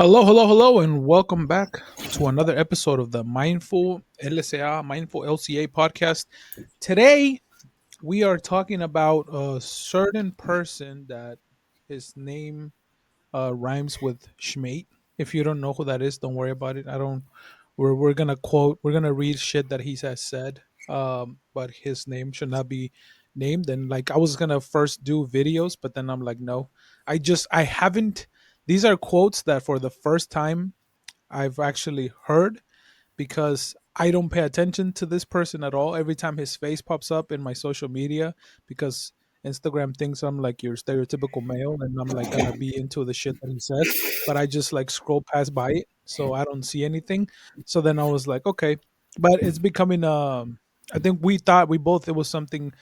Hello, hello, hello, and welcome back to another episode of the Mindful LSA, Mindful LCA podcast. Today, we are talking about a certain person that his name rhymes with Schmate. If you don't know who that is, don't worry about it. I don't. We're gonna quote. We're gonna read shit that he has said. But his name should not be named. And like I was gonna first do videos, but then I'm like, no. I haven't. These are quotes that for the first time I've actually heard because I don't pay attention to this person at all. Every time his face pops up in my social media, because Instagram thinks I'm like your stereotypical male and I'm like gonna be into the shit that he says, but I just like scroll past by it, so I don't see anything. So then I was like, okay, but it's becoming. I think we thought we both it was something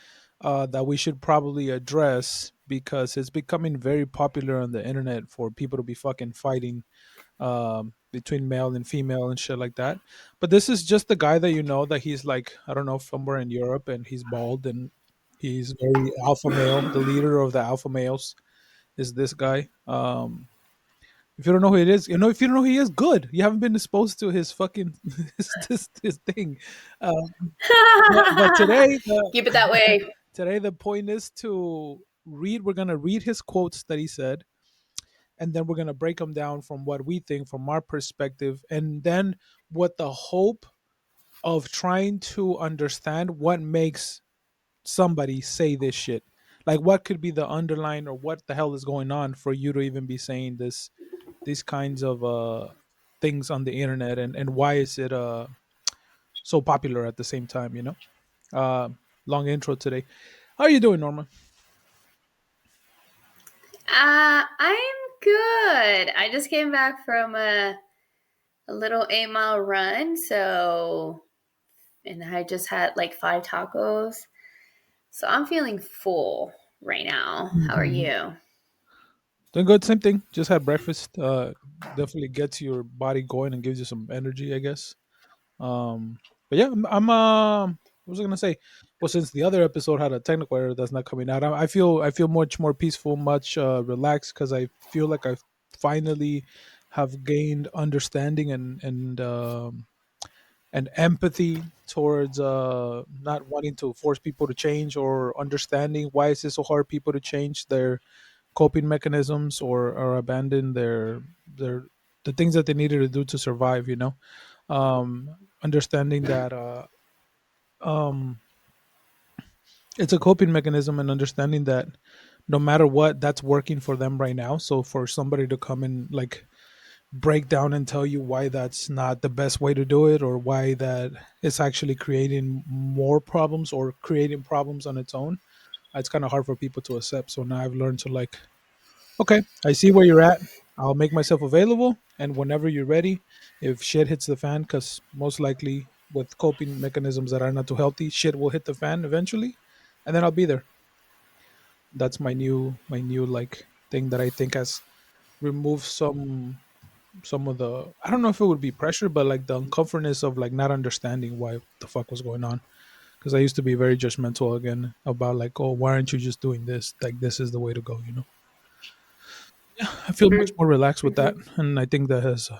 that we should probably address because it's becoming very popular on the internet for people to be fucking fighting between male and female and shit like that. But this is just the guy that you know that he's like I don't know somewhere in Europe and he's bald and he's very alpha male. The leader of the alpha males is this guy. If you don't know who it is, you know if you don't know who he is, good. You haven't been exposed to his fucking his thing. Um, but today Keep it that way. today the point is to read. We're gonna read his quotes that he said and then we're going to break them down from what we think from our perspective and then what the hope of trying to understand what makes somebody say this shit, like what could be the underline or what the hell is going on for you to even be saying these kinds of things on the internet, and why is it so popular at the same time, you know. uh Long intro today. How are you doing, Norma? I'm good. I just came back from a little 8 mile run. And I just had like 5 tacos. So I'm feeling full right now. How are Mhm. you? Doing good, same thing. Just had breakfast. Definitely gets your body going and gives you some energy, I guess. But yeah, what was I gonna say? Well, since the other episode had a technical error that's not coming out, I feel much more peaceful, much relaxed because I feel like I finally have gained understanding and empathy towards not wanting to force people to change or understanding why is it so hard people to change their coping mechanisms or abandon their the things that they needed to do to survive, you know. Understanding that um it's a coping mechanism and understanding that no matter what, that's working for them right now. So for somebody to come and like break down and tell you why that's not the best way to do it or why that it's actually creating more problems or creating problems on its own, it's kind of hard for people to accept. So now I've learned to like, okay, I see where you're at. I'll make myself available. And whenever you're ready, if shit hits the fan, because most likely with coping mechanisms that are not too healthy, shit will hit the fan eventually. And then I'll be there. That's my new like thing that I think has removed some of the, I don't know if it would be pressure, but like the uncomfortness of like not understanding why the fuck was going on. Because I used to be very judgmental again about like, oh, why aren't you just doing this? Like this is the way to go, you know? Yeah, I feel much more relaxed with that, Mm-hmm. and I think that has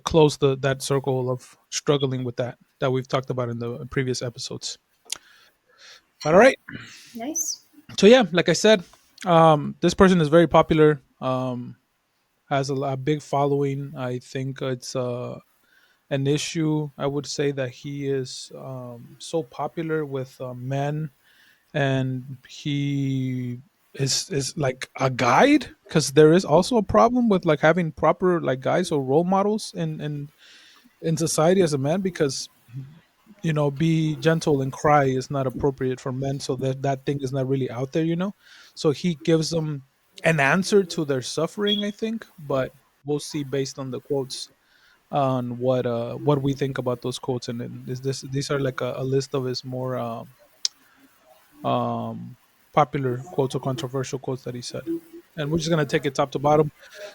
closed that circle of struggling with that we've talked about in the previous episodes. But all right, Nice. so yeah, like I said, this person is very popular. Has a big following. I think it's an issue. I would say that he is so popular with men, and he is like a guide because there is also a problem with like having proper like guys or role models in society as a man, because you know be gentle and cry is not appropriate for men, so that thing is not really out there, you know. So he gives them an answer to their suffering, I think, but we'll see based on the quotes on what we think about those quotes. And then these are like a list of his more um, popular quotes or controversial quotes that he said. And we're just going to take it top to bottom.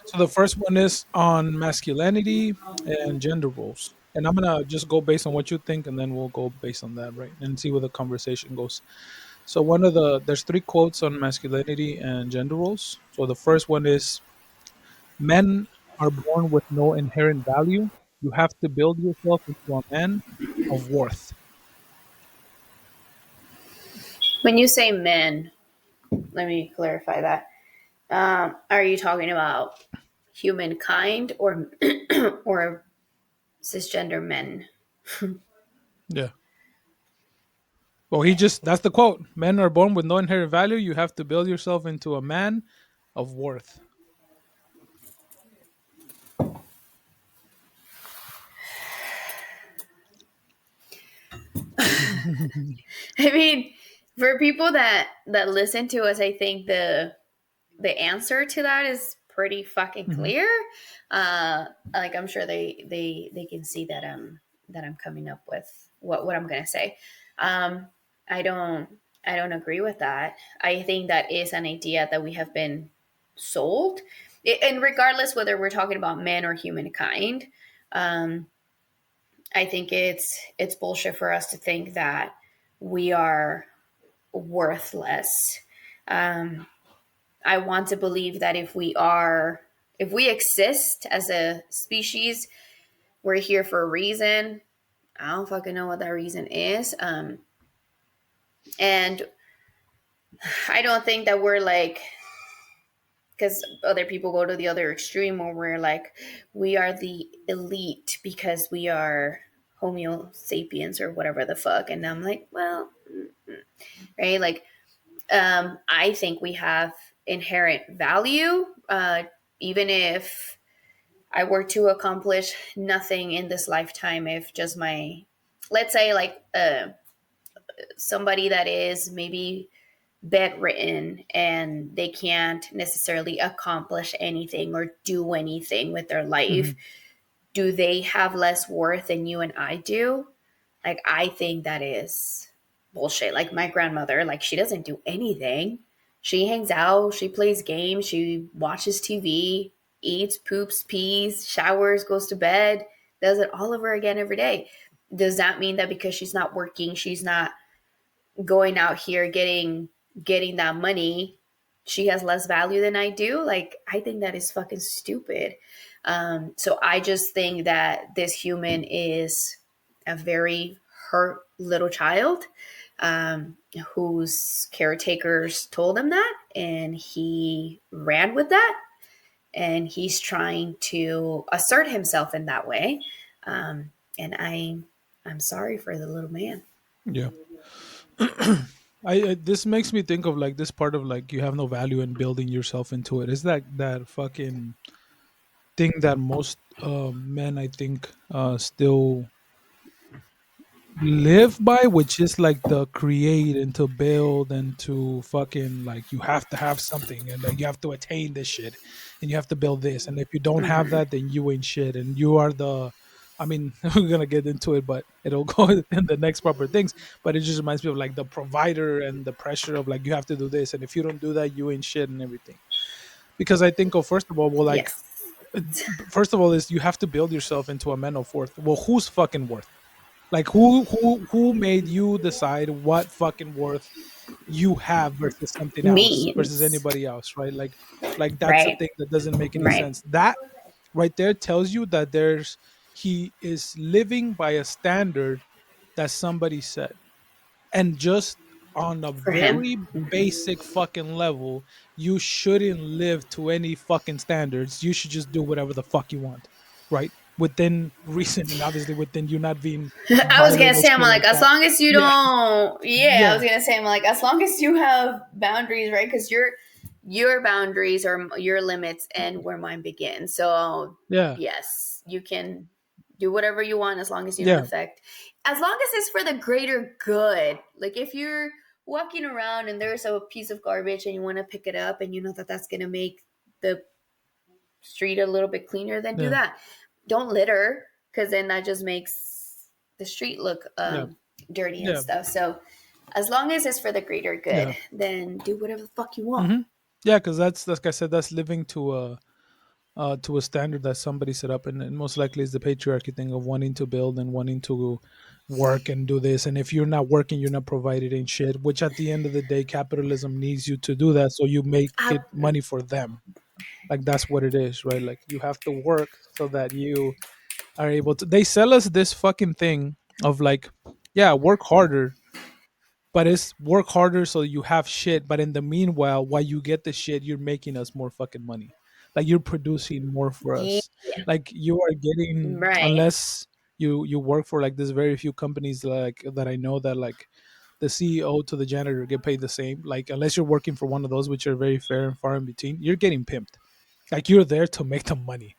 So the first one is on masculinity and gender roles. And I'm going to just go based on what you think, and then we'll go based on that, right? And see where the conversation goes. So there's three quotes on masculinity and gender roles. So the first one is, men are born with no inherent value. You have to build yourself into a man of worth. When you say men, let me clarify that. Are you talking about humankind or or cisgender men? Yeah. Well, that's the quote. Men are born with no inherent value. You have to build yourself into a man of worth. I mean, for people that listen to us, I think the answer to that is pretty fucking Mhm. clear. Like I'm sure they can see that I'm coming up with what I'm gonna say. Um, I don't I don't agree with that. I think that is an idea that we have been sold, and regardless whether we're talking about men or humankind, um, I think it's bullshit for us to think that we are worthless. Um, I want to believe that if we exist as a species, we're here for a reason. I don't fucking know what that reason is. And I don't think that we're like, because other people go to the other extreme where we're like, we are the elite because we are Homo sapiens or whatever the fuck. And I'm like, well, right? Like, I think we have inherent value, even if I were to accomplish nothing in this lifetime. If just let's say, like, somebody that is maybe bedridden and they can't necessarily accomplish anything or do anything with their life, Mhm. do they have less worth than you and I do? Like, I think that is bullshit. Like, my grandmother, like, she doesn't do anything. She hangs out, she plays games, she watches TV, eats, poops, pees, showers, goes to bed, does it all over again every day. Does that mean that because she's not working, she's not going out here getting that money, she has less value than I do? Like, I think that is fucking stupid. So I just think that this human is a very hurt little child, whose caretakers told him that, and he ran with that, and he's trying to assert himself in that way. And I'm sorry for the little man. Yeah. This makes me think of like this part of like you have no value in building yourself into it. Is that fucking thing that most men I think still live by, which is like the create and to build and to fucking like you have to have something and like you have to attain this shit and you have to build this, and if you don't have Mm-hmm. that then you ain't shit and you are the, I mean, we're gonna get into it but it'll go in the next proper things, but it just reminds me of like the provider and the pressure of like you have to do this and if you don't do that you ain't shit and everything. Because I think, oh, first of all, well, like Yes. uh, first of all is you have to build yourself into a man of worth. Well, who's fucking worth? Like who made you decide what fucking worth you have versus something else versus Means. anybody else, right? Like that's the Right. thing that doesn't make any Right. sense. That right there tells you that he is living by a standard that somebody set, and just on a For him. very Mm-hmm. basic fucking level, you shouldn't live to any fucking standards. You should just do whatever the fuck you want, right? Within reasoning, obviously, within you not being I was gonna violent or say, I'm shit like, like as that. long as you Yeah, don't, yeah, I yeah, was gonna say, I'm like, as long as you have boundaries, right? Because your boundaries or your limits end where mine begin. So yeah, yes, you can do whatever you want as long as you don't yeah, affect, as long as it's for the greater good. Like, if you're walking around and there's a piece of garbage and you want to pick it up and you know that that's gonna make the street a little bit cleaner, then do yeah, that. Don't litter, because then that just makes the street look yeah, dirty and yeah, stuff. So as long as it's for the greater good, yeah. then do whatever the fuck you want. Hmm. Yeah, because that's like I said, that's living to a standard that somebody set up, and most likely is the patriarchy thing of wanting to build and wanting to work and do this, and if you're not working you're not providing shit, which at the end of the day capitalism needs you to do that so you make I, it money for them. Like that's what it is, right? Like you have to work so that you are able to. They sell us this fucking thing of like, yeah, work harder, but it's work harder so you have shit. But in the meanwhile, while you get the shit, you're making us more fucking money. Like you're producing more for Yeah. us. Like you are getting, Right. unless you work for like there's very few companies like that I know that like the CEO to the janitor get paid the same. Like unless you're working for one of those, which are very fair and far in between, you're getting pimped. Like you're there to make the money.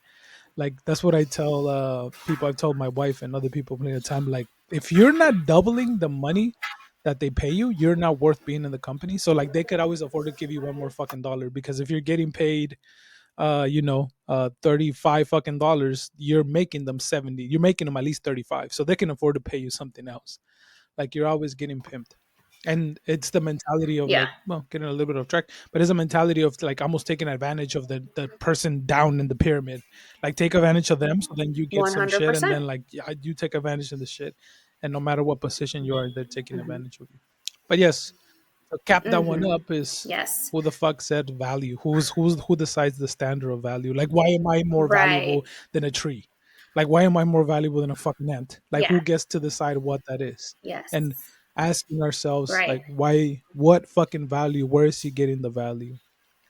Like that's what I tell people. I've told my wife and other people plenty of time. Like if you're not doubling the money that they pay you, you're not worth being in the company. So like they could always afford to give you one more fucking dollar because if you're getting paid, 35 fucking dollars, you're making them 70. You're making them at least 35, so they can afford to pay you something else. Like you're always getting pimped. And it's the mentality of Yeah. like, well, getting a little bit off track, but it's a mentality of like almost taking advantage of the person down in the pyramid. Like take advantage of them so then you get some shit, and 100%. then like yeah, you take advantage of the shit. And no matter what position you are, they're taking advantage of you. But yes, to cap that one Mm-hmm. up is Yes. who the fuck said value? Who decides the standard of value? Like why am I more Right. valuable than a tree? Like why am I more valuable than a fucking ant? Like Yeah. who gets to decide what that is? And Yes. asking ourselves Right. like why, what fucking value, where is he getting the value?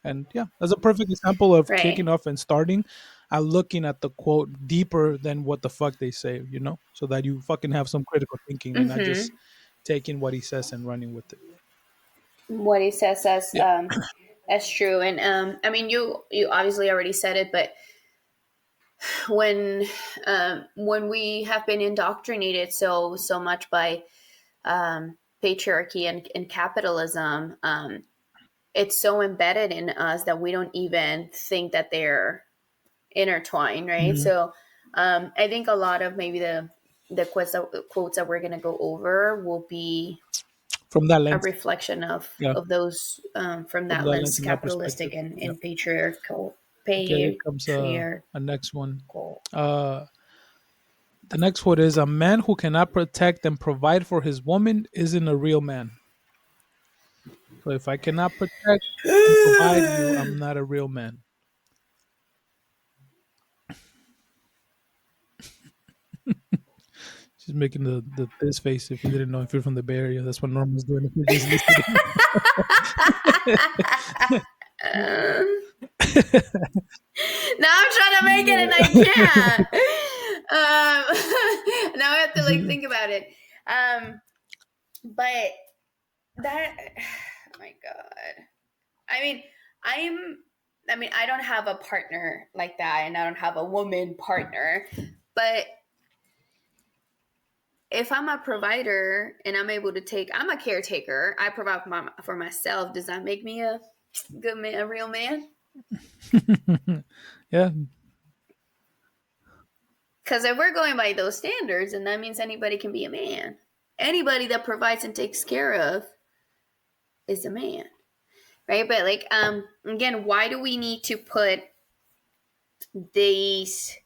And yeah, that's a perfect example of kicking Right. off and starting and looking at the quote deeper than what the fuck they say, so that you fucking have some critical thinking and not just Mm-hmm. taking what he says and running with it. What he says Yeah. as true. And I mean, you obviously already said it, but when when we have been indoctrinated so much by patriarchy and capitalism, it's so embedded in us that we don't even think that they're intertwined, right? Mhm. So I think a lot of maybe the quotes that we're going to go over will be From that a lens. reflection Yeah, of those from from that that lens lens, and that perspective. capitalistic and, Yeah. and patriarchal. Okay, here comes Patriarchal. a next one. The next quote is: "A man who cannot protect and provide for his woman isn't a real man." So if I cannot protect and provide you, I'm not a real man. She's making the this face. If you didn't know, if you're from the Bay Area, that's what Norman's doing. If you're just listening. Now I'm trying to make it and I can't. Now I have to like think about it. But that, oh my god. I mean, I'm. I mean, I don't have a partner like that, and I don't have a woman partner. But if I'm a provider and I'm able to I'm a caretaker. I provide for myself. Does that make me a good man, a real man? Yeah, Because if we're going by those standards, then that means anybody can be a man. Anybody that provides and takes care of is a man, right? But like, again, why do we need to put these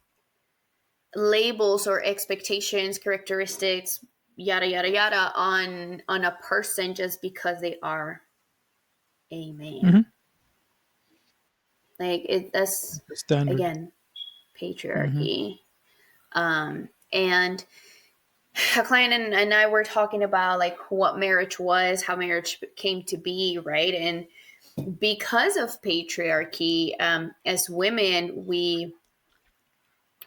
labels or expectations, characteristics, yada yada yada, on a person just because they are a man? hmm, Like that's the standard. again Hmm. patriarchy. And a client and I were talking about like what marriage was, how marriage came to be, right? And because of patriarchy, as women, we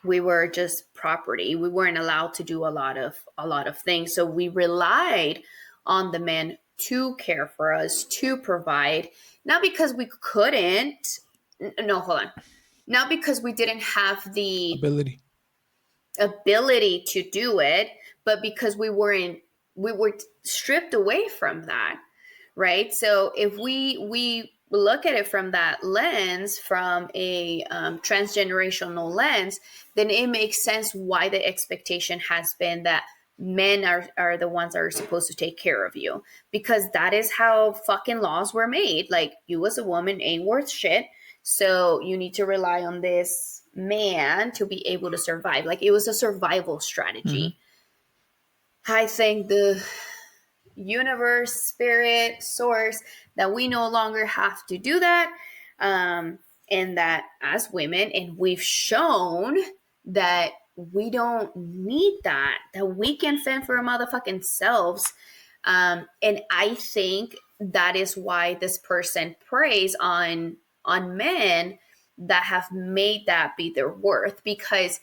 were just property. We weren't allowed to do a lot of things. So we relied on the men to care for us, to provide, not because we couldn't. No, hold on. Not because we didn't have the Ability. ability to do it, but because we were stripped away from that, right? So if we look at it from that lens, from a transgenerational lens, then it makes sense why the expectation has been that men are the ones that are supposed to take care of you, because that is how fucking laws were made. Like, you as a woman ain't worth shit, so you need to rely on this man to be able to survive. Like, it was a survival Hmm. strategy. I think the universe, spirit, source, that we no longer have to do that. And that as women, and we've shown that we don't need that, that we can fend for our motherfucking selves. And I think that is why this person preys on men that have made that be their worth. Because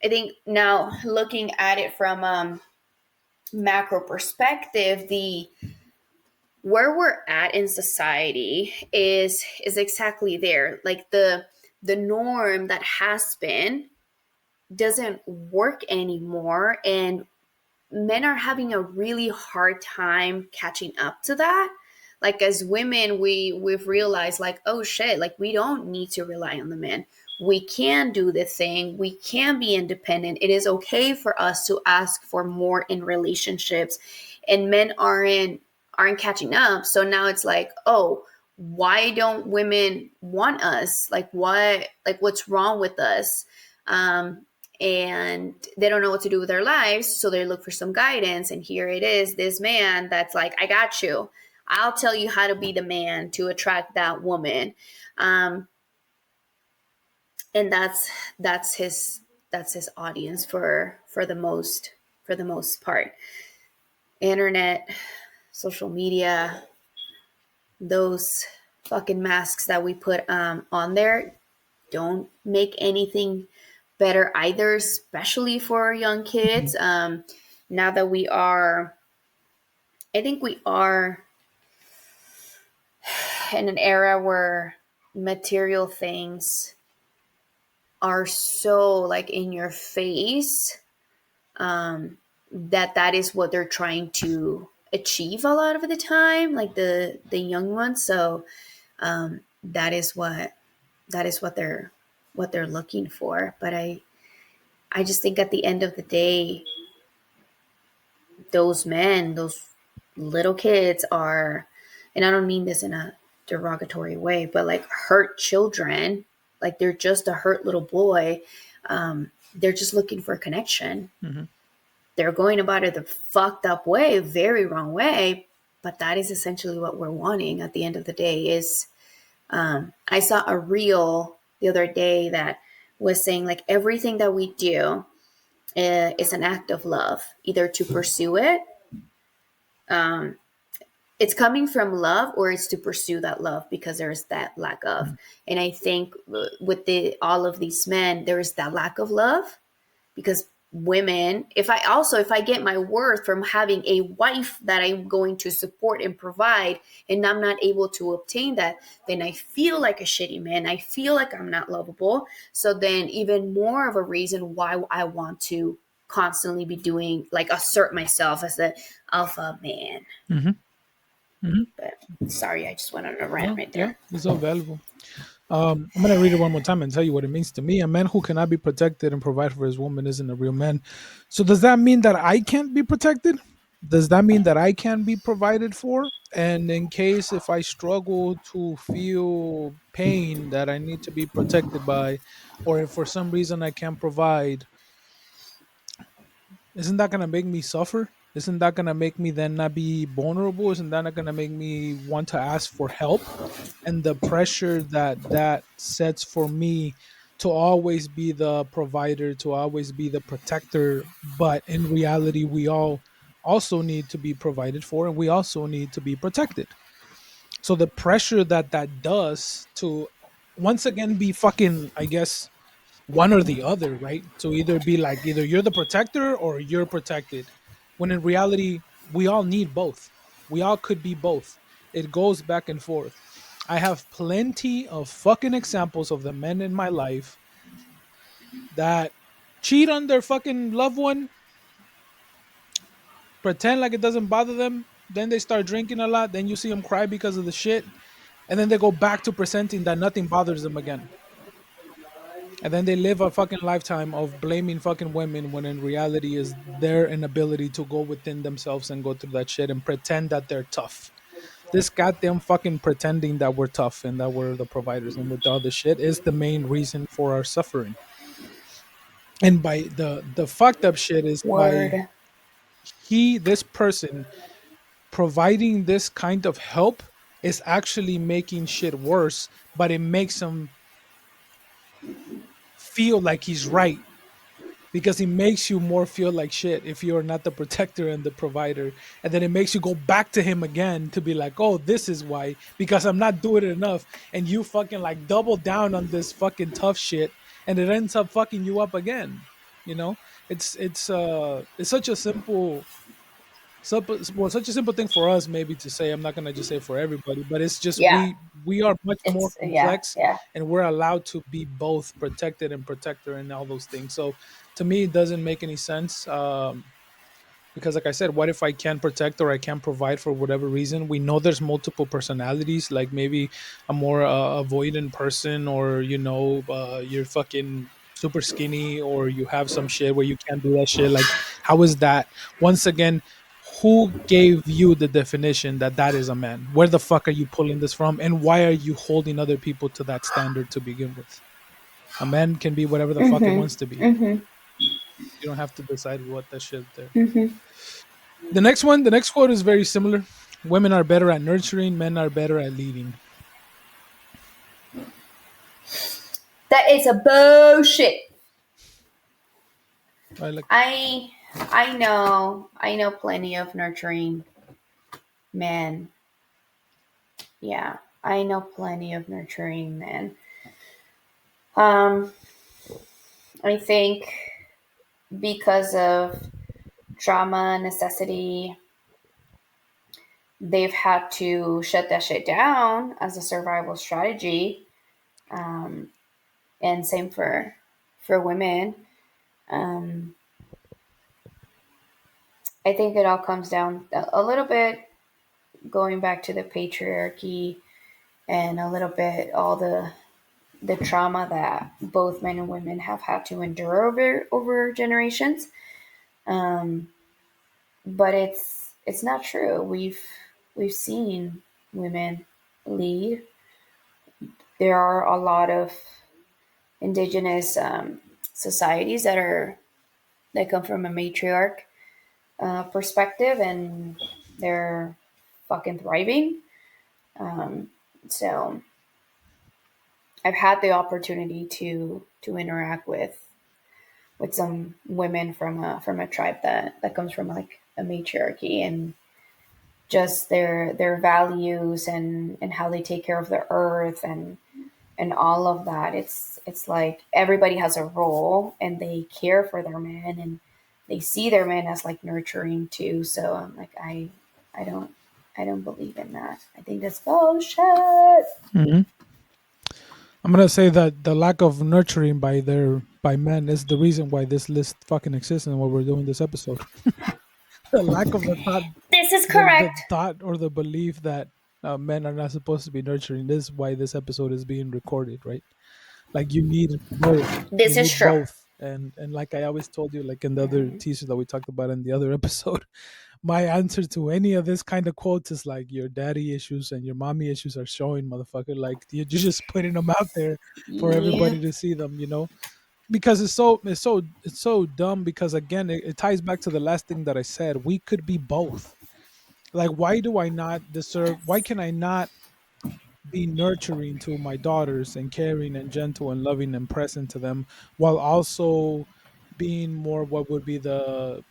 I think now, looking at it from macro perspective, the where we're at in society is exactly there. Like the norm that has been doesn't work anymore, and men are having a really hard time catching up to that. Like as women, we've realized, like, oh shit, like we don't need to rely on the men. We can do this thing. We can be independent. It is okay for us to ask for more in relationships, and men aren't catching up. So now it's like, oh, why don't women want us? Like what? Like what's wrong with us? And they don't know what to do with their lives, so they look for some guidance. And here it is, this man that's like, I got you, I'll tell you how to be the man to attract that woman. um, and that's his audience for the most part. Internet, social media, those fucking masks that we put on there don't make anything better either, especially for young Mhm. kids. Now that I think we are in an era where material things are so like in your face, that is what they're trying to achieve a lot of the time, like the young ones. So that is what they're looking for. But I just think at the end of the day, those men, those little kids are, and I don't mean this in a derogatory way, but like hurt children, like they're just a hurt little boy. They're just looking for connection. Mhm. They're going about it the fucked up way, very wrong way, but that is essentially what we're wanting at the end of the day. Is I saw a reel the other day that was saying like everything that we do is an act of love, either to pursue it, um, it's coming from love, or it's to pursue that love because there's that lack of. Mhm. And I think with the all of these men, there is that lack of love. Because women, if I get my worth from having a wife that I'm going to support and provide, and I'm not able to obtain that, then I feel like a shitty man, I feel like I'm not lovable. So then even more of a reason why I want to constantly be doing, like, assert myself as the alpha man. Mhm. Mhm. But sorry, I just went on a rant No, right yeah, there. it's all valuable. I'm gonna read it one more time and tell you what it means to me. A man who cannot be protected and provide for his woman isn't a real man. So does that mean that I can't be protected? Does that mean that I can be provided for? And in case if I struggle to feel pain that I need to be protected by, or if for some reason I can't provide, isn't that gonna make me suffer? Isn't that gonna make me then not be vulnerable? Isn't that not gonna make me want to ask for help? And the pressure that that sets for me to always be the provider, to always be the protector. But in reality, we all also need to be provided for, and we also need to be protected. So the pressure that that does to once again be fucking, I guess, one or the other, right? To either be like either you're the protector or you're protected. When in reality, we all need both. We all could be both. It goes back and forth. I have plenty of fucking examples of the men in my life that cheat on their fucking loved one, pretend like it doesn't bother them, then they start drinking a lot, then you see them cry because of the shit, and then they go back to presenting that nothing bothers them again. And then they live a fucking lifetime of blaming fucking women when in reality is their inability to go within themselves and go through that shit and pretend that they're tough. This goddamn fucking pretending that we're tough and that we're the providers and with all the shit is the main reason for our suffering. And by the fucked up shit is by Word. this person providing this kind of help is actually making shit worse, but it makes them feel like he's right, because he makes you more feel like shit if you're not the protector and the provider. And then it makes you go back to him again to be like, oh, this is why, because I'm not doing it enough. And you fucking like double down on this fucking tough shit, and it ends up fucking you up again. You know, it's such a simple, such a simple thing for us maybe to say. I'm not gonna just say for everybody, but it's just Yeah, we are much more it's yeah, complex, yeah. and we're allowed to be both protected and protector and all those things. So to me, it doesn't make any sense. Because like I said, what if I can't protect or I can't provide for whatever reason? We know there's multiple personalities, like maybe a more avoidant person, or you're fucking super skinny, or you have some shit where you can't do that shit. Like, how is that? Once again, who gave you the definition that that is a man? Where the fuck are you pulling this from, and why are you holding other people to that standard to begin with? A man can be whatever the fuck it Mhm. wants to be. Mhm. You don't have to decide what that shit there. Mhm. The next quote is very similar. Women are better at nurturing, men are better at leading. That is a bullshit. I like. I know plenty of nurturing men. Yeah, I know plenty of nurturing men. Um, I think because of trauma, necessity, they've had to shut that shit down as a survival strategy. Um, and same for women. Um, I think it all comes down a little bit going back to the patriarchy and a little bit all the trauma that both men and women have had to endure over generations. Um, but it's not true. We've seen women lead. There are a lot of indigenous societies that come from a matriarch perspective, and they're fucking thriving. Um, so I've had the opportunity to interact with some women from a tribe that comes from like a matriarchy, and just their values and how they take care of the earth and all of that. It's like everybody has a role and they care for their men and they see their men as like nurturing too. So I'm like I don't I don't believe in that. I think that's bullshit. Mhm. I'm gonna say that the lack of nurturing by men is the reason why this list fucking exists and why we're doing this episode. The lack of the thought, This is the correct. thought or the belief that men are not supposed to be nurturing. This is why this episode is being recorded, right? Like you need both. You This is need true. both. And like I always told you, like in the other teaser that we talked about in the other episode, my answer to any of this kind of quotes is like your daddy issues and your mommy issues are showing, motherfucker. Like you're just putting them out there for Yeah. everybody to see them, because it's so dumb. Because again, it ties back to the last thing that I said. We could be both. Like, why do I not deserve? Why can I not be nurturing to my daughters and caring and gentle and loving and present to them, while also being more what would be the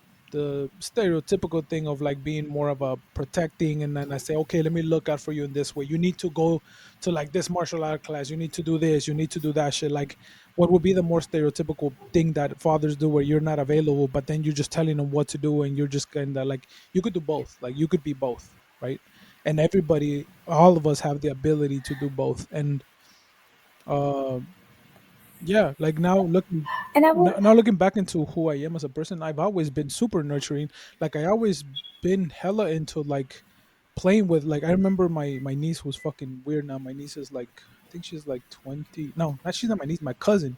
stereotypical thing of like being more of a protecting? And then I say, okay, let me look out for you in this way. You need to go to like this martial art class, you need to do this, you need to do that shit. Like, what would be the more stereotypical thing that fathers do where you're not available, but then you're just telling them what to do, and you're just kind of like, you could do both. Like, you could be both, right? And everybody, all of us have the ability to do both. And uh yeah, like And I would now looking back into who I am as a person, I've always been super nurturing. Like, I always been hella into like playing with, like, I remember my niece was fucking weird. Now my niece is like, I think she's like 20. No, not, she's not my niece, my cousin.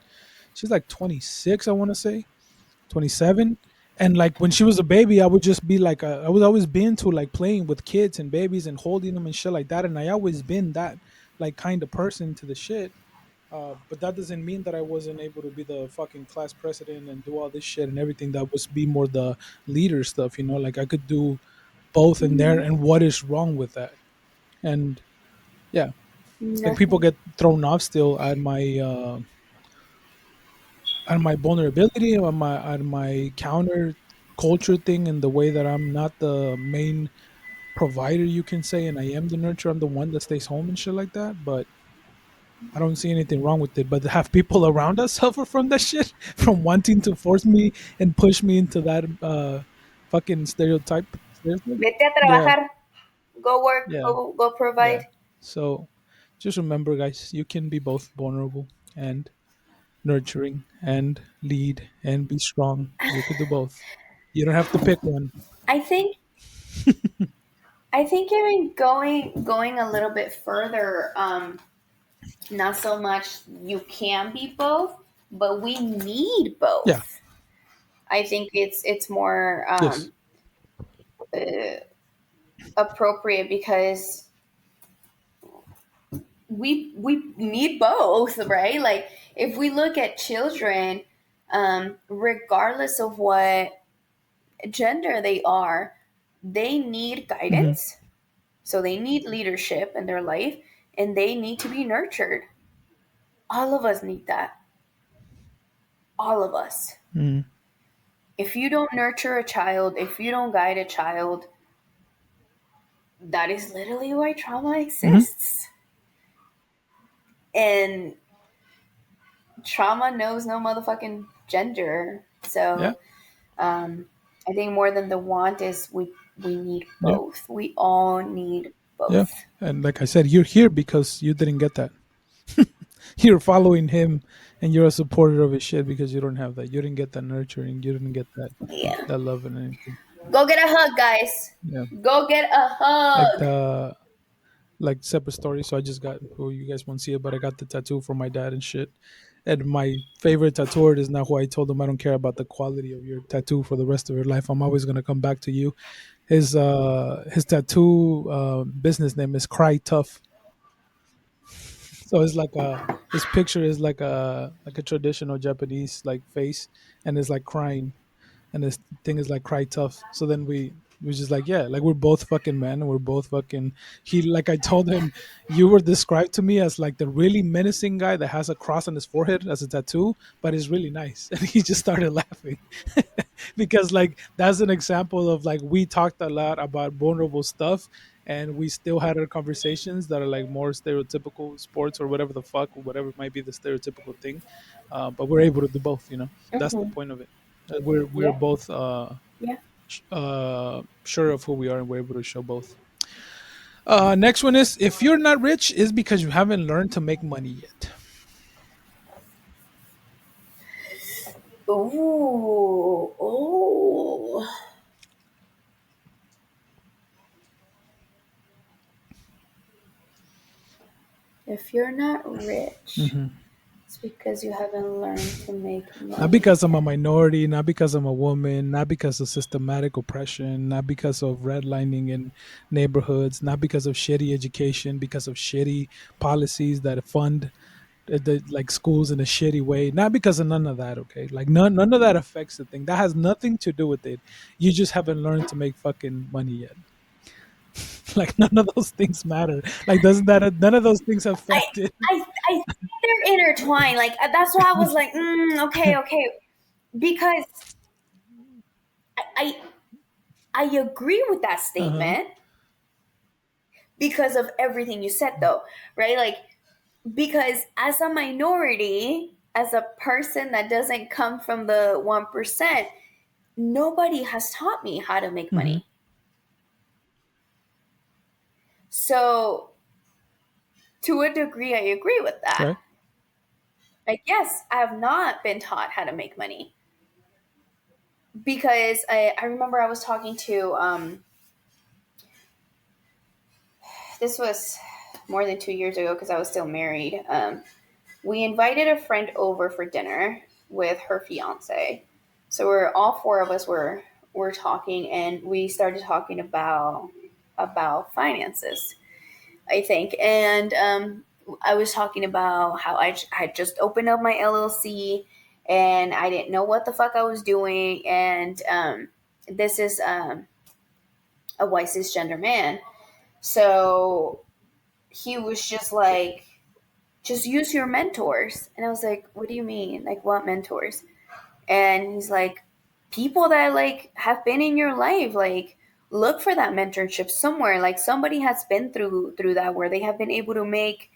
She's like 26, I want to say 27. And like when she was a baby, I would just be like, I was always been to like playing with kids and babies and holding them and shit like that. And I always been that like kind of person to the shit. But that doesn't mean that I wasn't able to be the fucking class president and do all this shit and everything. That was be more the leader stuff, like I could do both in there. And what is wrong with that? And yeah, like people nothing. get thrown off still at on my vulnerability, on my counter culture thing, and the way that I'm not the main provider, you can say, and I am the nurturer. I'm the one that stays home and shit like that. But I don't see anything wrong with it. But to have people around us suffer from that shit, from wanting to force me and push me into that fucking stereotype. Seriously? Vete a Yeah, trabajar. Go work. yeah, Go yeah. provide. So just remember, guys, you can be both vulnerable and nurturing and lead and be strong. You could do both. You don't have to pick one. I think even going a little bit further, not so much you can be both, but we need Yeah. both. I think it's more Yes. appropriate because we need both, right? Like if we look at children, regardless of what gender they are, they need Hmm. guidance. So they need leadership in their life and they need to be nurtured. All of us need that. All of us. Hmm. If you don't nurture a child, if you don't guide a child, that is literally why trauma Hmm. exists. And trauma knows no motherfucking gender. Yeah. So I think more than the want is we need Yeah. both. We all need Yeah. both. And like I said, you're here because you didn't get that. You're following him and you're a supporter of his shit because you don't have that. You didn't get that nurturing. You didn't get Yeah. that love and anything. Go get a hug, guys. Yeah. Go get a Like hug. the like separate story. So I just got, who you guys won't see it, but I got the tattoo from my dad and shit. And my favorite tattooer is not who I told him I don't care about the quality of your tattoo for the rest of your life. I'm always gonna come back to you. His tattoo business name is Cry Tough. So it's like a his picture is like a traditional Japanese like face, and it's like crying, and this thing is like cry tough. So then we just like, yeah, like we're both fucking men and we're both fucking, he, like I told him, you were described to me as like the really menacing guy that has a cross on his forehead as a tattoo, but is really nice. And he just started laughing. Because like that's an example of like we talked a lot about vulnerable stuff, and we still had our conversations that are like more stereotypical sports or whatever the fuck or whatever might be the stereotypical thing, but we're able to do both, you know. That's the Hmm. point of it. We're Yeah. both Yeah. sure of who we are, and we're able to show both. Next one is, if you're not rich, is because you haven't learned to make money yet. Ooh. Ooh. If you're not rich, Hmm. it's because you haven't learned to make Not money because I'm a yet. minority, not because I'm a woman, not because of systematic oppression, not because of redlining in neighborhoods, not because of shitty education, because of shitty policies that fund like schools in a shitty way. Not because of none of that, okay? Like none of that affects the thing. That has nothing to do with it. You just haven't learned to make fucking money yet. Like none of those things matter. Like doesn't that none of those things I affect it? I think they're intertwined. Like that's why I was like, okay, okay, because I I agree with that Uh-huh. statement because of everything you said, though, right? Like because as a minority, as a person that doesn't come from the 1%, nobody has taught me how to make Hmm. money. So to a degree, I agree with that. Right. Like, yes, I have not been taught how to make money because I remember I was talking to, this was more than 2 years ago because I was still married. We invited a friend over for dinner with her fiance. So we're all four of us were talking, and we started talking about finances, I think. And I was talking about how I had just opened up my LLC and I didn't know what the fuck I was doing. And this is a white cisgender man. So he was just like, just use your mentors. And I was like, what do you mean? Like, what mentors? And he's like, people that like have been in your life, like look for that mentorship somewhere. Like somebody has been through that where they have been able to make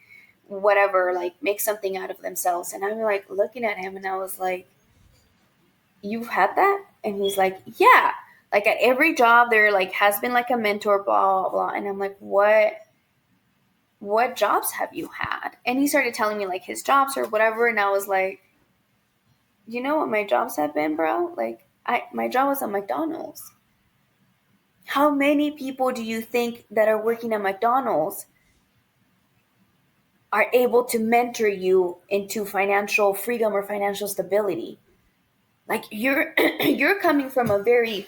whatever, like make something out of themselves. And I'm like looking at him and I was like, you've had that? And he's like, yeah. Like at every job there like has been like a mentor, blah blah blah. And I'm like, what jobs have you had? And he started telling me like his jobs or whatever, and I was like, you know what my jobs have been, bro? Like my job was at McDonald's. How many people do you think that are working at McDonald's are able to mentor you into financial freedom or financial stability? Like you're you're coming from a very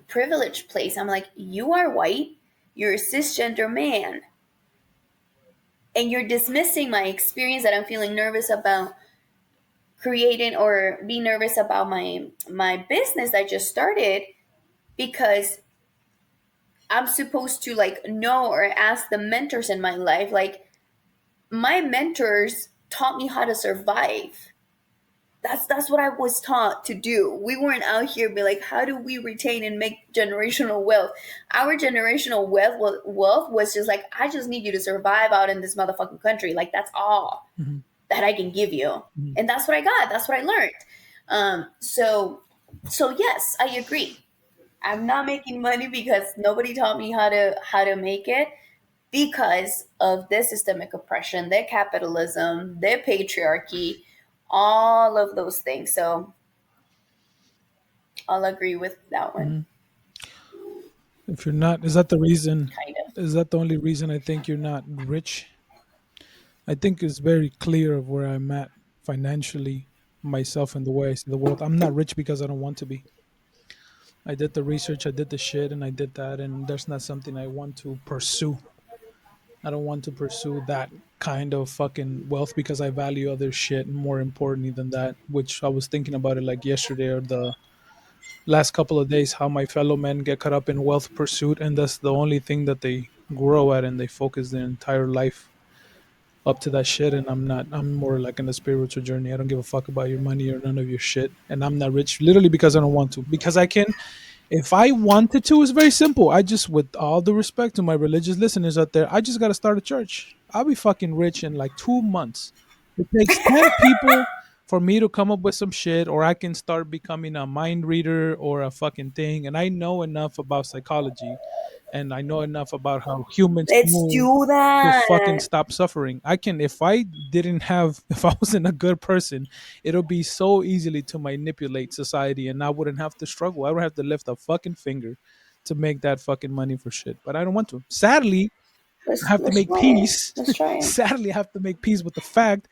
privileged place. I'm like, you are white, you're a cisgender man, and you're dismissing my experience that I'm feeling nervous about creating or be nervous about my business I just started because I'm supposed to like know or ask the mentors in my life. Like my mentors taught me how to survive. That's what I was taught to do. We weren't out here be like, how do we retain and make generational wealth? Our generational wealth was just like, I just need you to survive out in this motherfucking country. Like that's all Hmm. that I can give you. Hmm. And that's what I got. That's what I learned. So yes, I agree. I'm not making money because nobody taught me how to make it because of the systemic oppression, the capitalism, the patriarchy, all of those things. So I'll agree with that one, Hmm. If you're not, is that the reason? kind of. Is that the only reason I think you're not rich? I think it's very clear of where I'm at financially, myself, and the way I see the world. I'm not rich because I don't want to be. I did the research, I did the shit, and I did that, and that's not something I want to pursue. I don't want to pursue that kind of fucking wealth because I value other shit more importantly than that. Which I was thinking about it like yesterday or the last couple of days, how my fellow men get caught up in wealth pursuit, and that's the only thing that they grow at, and they focus their entire life up to that shit. And I'm not. I'm more like in a spiritual journey. I don't give a fuck about your money or none of your shit, and I'm not rich literally because I don't want to. Because I can, if I wanted to, it's very simple. I just, with all the respect to my religious listeners out there, I just got to start a church. I'll be fucking rich in like 2 months. It takes 10 people for me to come up with some shit, or I can start becoming a mind reader or a fucking thing. And I know enough about psychology and I know enough about how humans Let's move do to fucking that. stop suffering. I can, if I didn't have, if I wasn't a good person, it'll be so easily to manipulate society and I wouldn't have to struggle. I don't have to lift a fucking finger to make that fucking money for shit. But I don't want to. Sadly, I have to Let's make try it. peace. Let's try it. Sadly, I have to make peace with the fact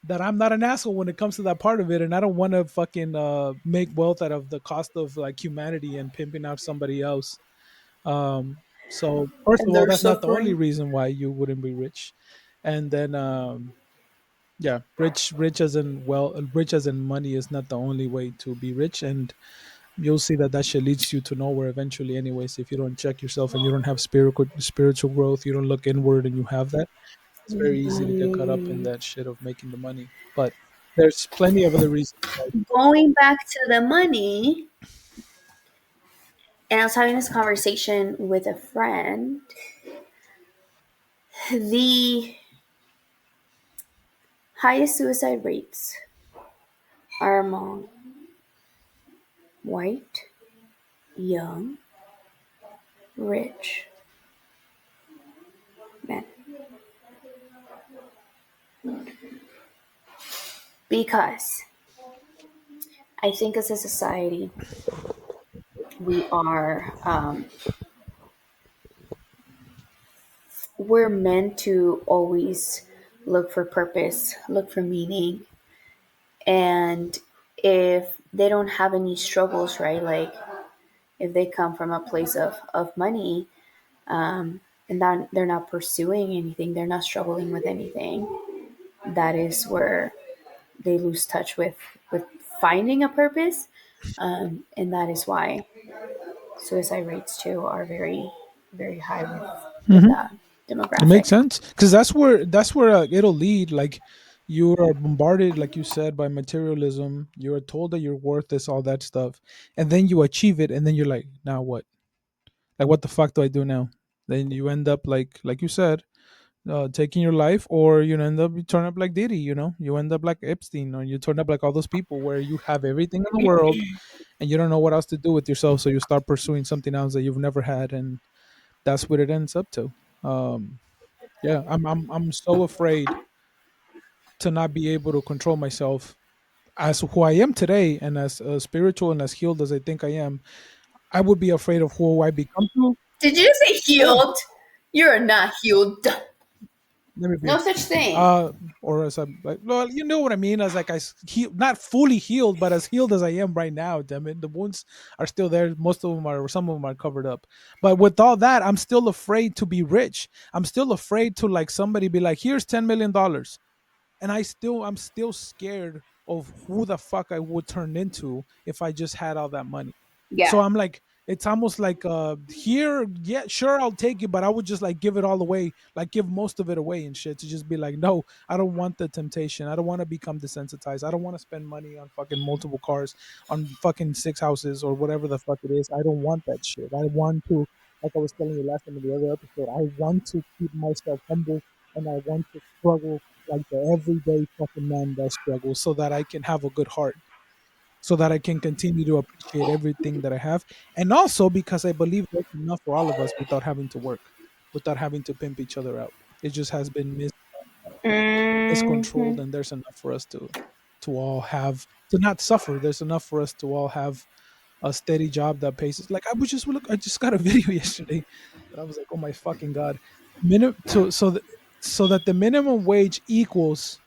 that I'm not an asshole when it comes to that part of it, and I don't want to fucking make wealth out of the cost of like humanity and pimping out somebody else. So first of And all, they're that's not the only suffering. reason why you wouldn't be rich, and then yeah, rich as in rich as in money is not the only way to be rich, and you'll see that that shit leads you to nowhere eventually. Anyways, if you don't check yourself and you don't have spiritual growth, you don't look inward, and you have that, it's very easy to get caught up in that shit of making the money. But there's plenty of other reasons why. Going back to the money, and I was having this conversation with a friend. The highest suicide rates are among white, young, rich men. Because I think as a society, we are, we're meant to always look for purpose, look for meaning. And if they don't have any struggles, right? Like if they come from a place of money, and that they're not pursuing anything, they're not struggling with anything, that is where they lose touch with finding a purpose, and that is why suicide rates too are very very high with Hmm. that. It makes demographic. sense because that's where it'll lead. Like you are bombarded, like you said, by materialism. You are told that you're worth this, all that stuff, and then you achieve it, and then you're like, now what? Like, what the fuck do I do now? Then you end up like you said, taking your life, or you turn up like Diddy. You end up like Epstein, or you turn up like all those people where you have everything in the world and you don't know what else to do with yourself, so you start pursuing something else that you've never had, and that's what it ends up to. Yeah, I'm so afraid to not be able to control myself as who I am today, and as spiritual and as healed as I think I am. I would be afraid of who I become to. Did you say Yeah, healed? You're not healed. let me be. No such thing. Uh, or as I'm like, well, you know what I mean. As like not fully healed, but as healed as I am right now. Damn it, the wounds are still there. Most of them are, or some of them are covered up. But with all that, I'm still afraid to be rich. I'm still afraid to like somebody be like, here's $10 million, and I'm still scared of who the fuck I would turn into if I just had all that money. So Yeah. I'm like, it's almost like here, yeah, sure, I'll take it, but I would just like give it all away, like give most of it away and shit, to just be like, no, I don't want the temptation. I don't want to become desensitized. I don't want to spend money on fucking multiple cars, on fucking six houses or whatever the fuck it is. I don't want that shit. I want to, like I was telling you last time in the other episode, I want to keep myself humble, and I want to struggle like the everyday fucking man that struggles, so that I can have a good heart, so that I can continue to appreciate everything that I have. And also because I believe there's enough for all of us without having to work, without having to pimp each other out. It just has been Hmm. miscontrolled, and there's enough for us to all have, to not suffer. There's enough for us to all have a steady job that pays us. Like I just got a video yesterday that I was like, oh my fucking god. So that the minimum wage equals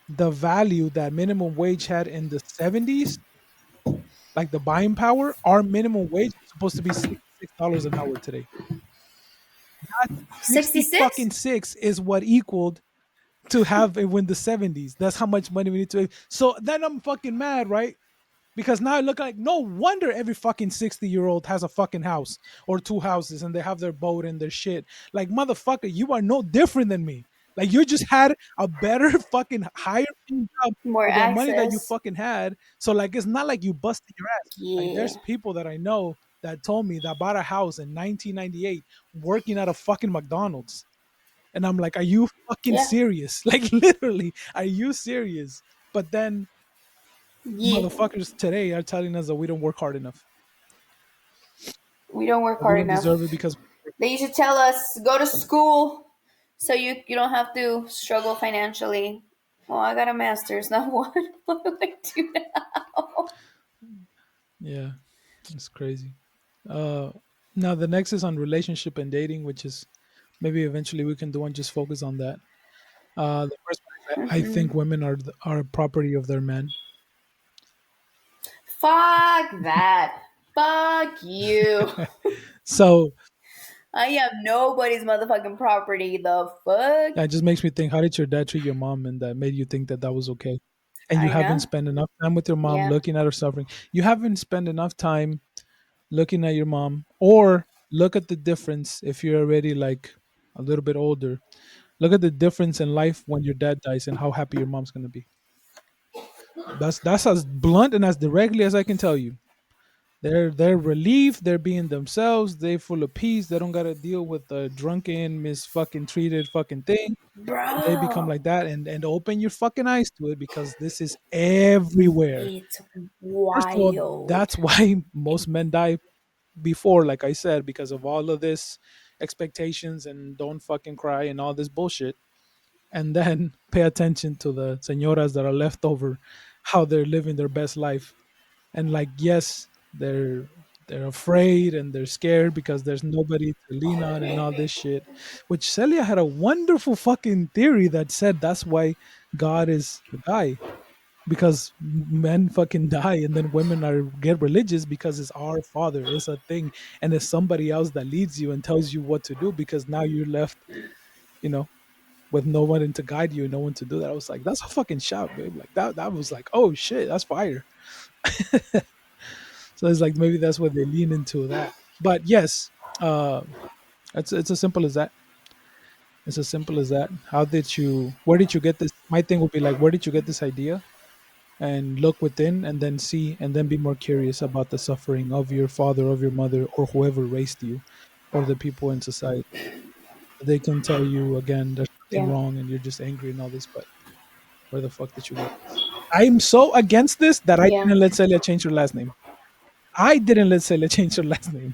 the value that minimum wage had in the 70s, like the buying power, our minimum wage is supposed to be $66 an hour today. That 60 66? fucking six is what equaled to have it win the 70s. That's how much money we need to. So then I'm fucking mad, right? Because now I look like, no wonder every fucking 60-year-old has a fucking house or two houses, and they have their boat and their shit. Like, motherfucker, you are no different than me. Like, you just had a better fucking higher paying job More with that money that you access. fucking had. So like, it's not like you busted your ass. Like, Yeah. there's people that I know that told me that bought a house in 1998 working at a fucking McDonald's. And I'm like, are you fucking Yeah. serious? Like, literally, are you serious? But then Yeah. motherfuckers today are telling us that we don't work hard enough. We don't work We hard don't deserve it enough. because They used to tell us go to school so you don't have to struggle financially. Well, I got a master's, not one. What do I do now? yeah, it's crazy. Uh, Now the next is on relationship and dating, which is maybe eventually we can do and just focus on that. The first one is I think women are property of their men. Fuck that. Fuck you. So I am nobody's motherfucking property. The fuck? that just makes me think: how did your dad treat your mom, and that made you think that that was okay? And you I haven't know. spent enough time with your mom, Yeah. looking at her suffering. You haven't spent enough time looking at your mom, or look at the difference if you're already like a little bit older. Look at the difference in life when your dad dies and how happy your mom's gonna be. That's as blunt and as directly as I can tell you. They're relieved. They're being themselves. They full of peace. They don't gotta deal with the drunken, mis fucking treated fucking thing. And they become Bro. like that, and open your fucking eyes to it, because this is everywhere. It's First of all, wild. that's why most men die before, like I said, because of all of this expectations and don't fucking cry and all this bullshit. And then pay attention to the senoras that are left over, how they're living their best life. And like, yes, they're afraid and they're scared because there's nobody to lean on and all this shit. Which Celia had a wonderful fucking theory that said that's why God is the guy, because men fucking die, and then women are get religious because it's our father, it's a thing, and it's somebody else that leads you and tells you what to do, because now you're left, you know, with no one to guide you, no one to do that. I was like, that's a fucking shout, babe. Like that was like, oh shit, that's fire. So it's like maybe that's where they lean into that. But yes, uh it's as simple as that. It's as simple as that. How did you? Where did you get this? My thing would be like, where did you get this idea? And look within, and then see, and then be more curious about the suffering of your father, of your mother, or whoever raised you, or the people in society. They can tell you again, there's nothing Yeah. wrong, and you're just angry and all this. But where the fuck did you get this? I'm so against this that I Yeah. didn't let Celia change her last name. I didn't let Celia change her last name.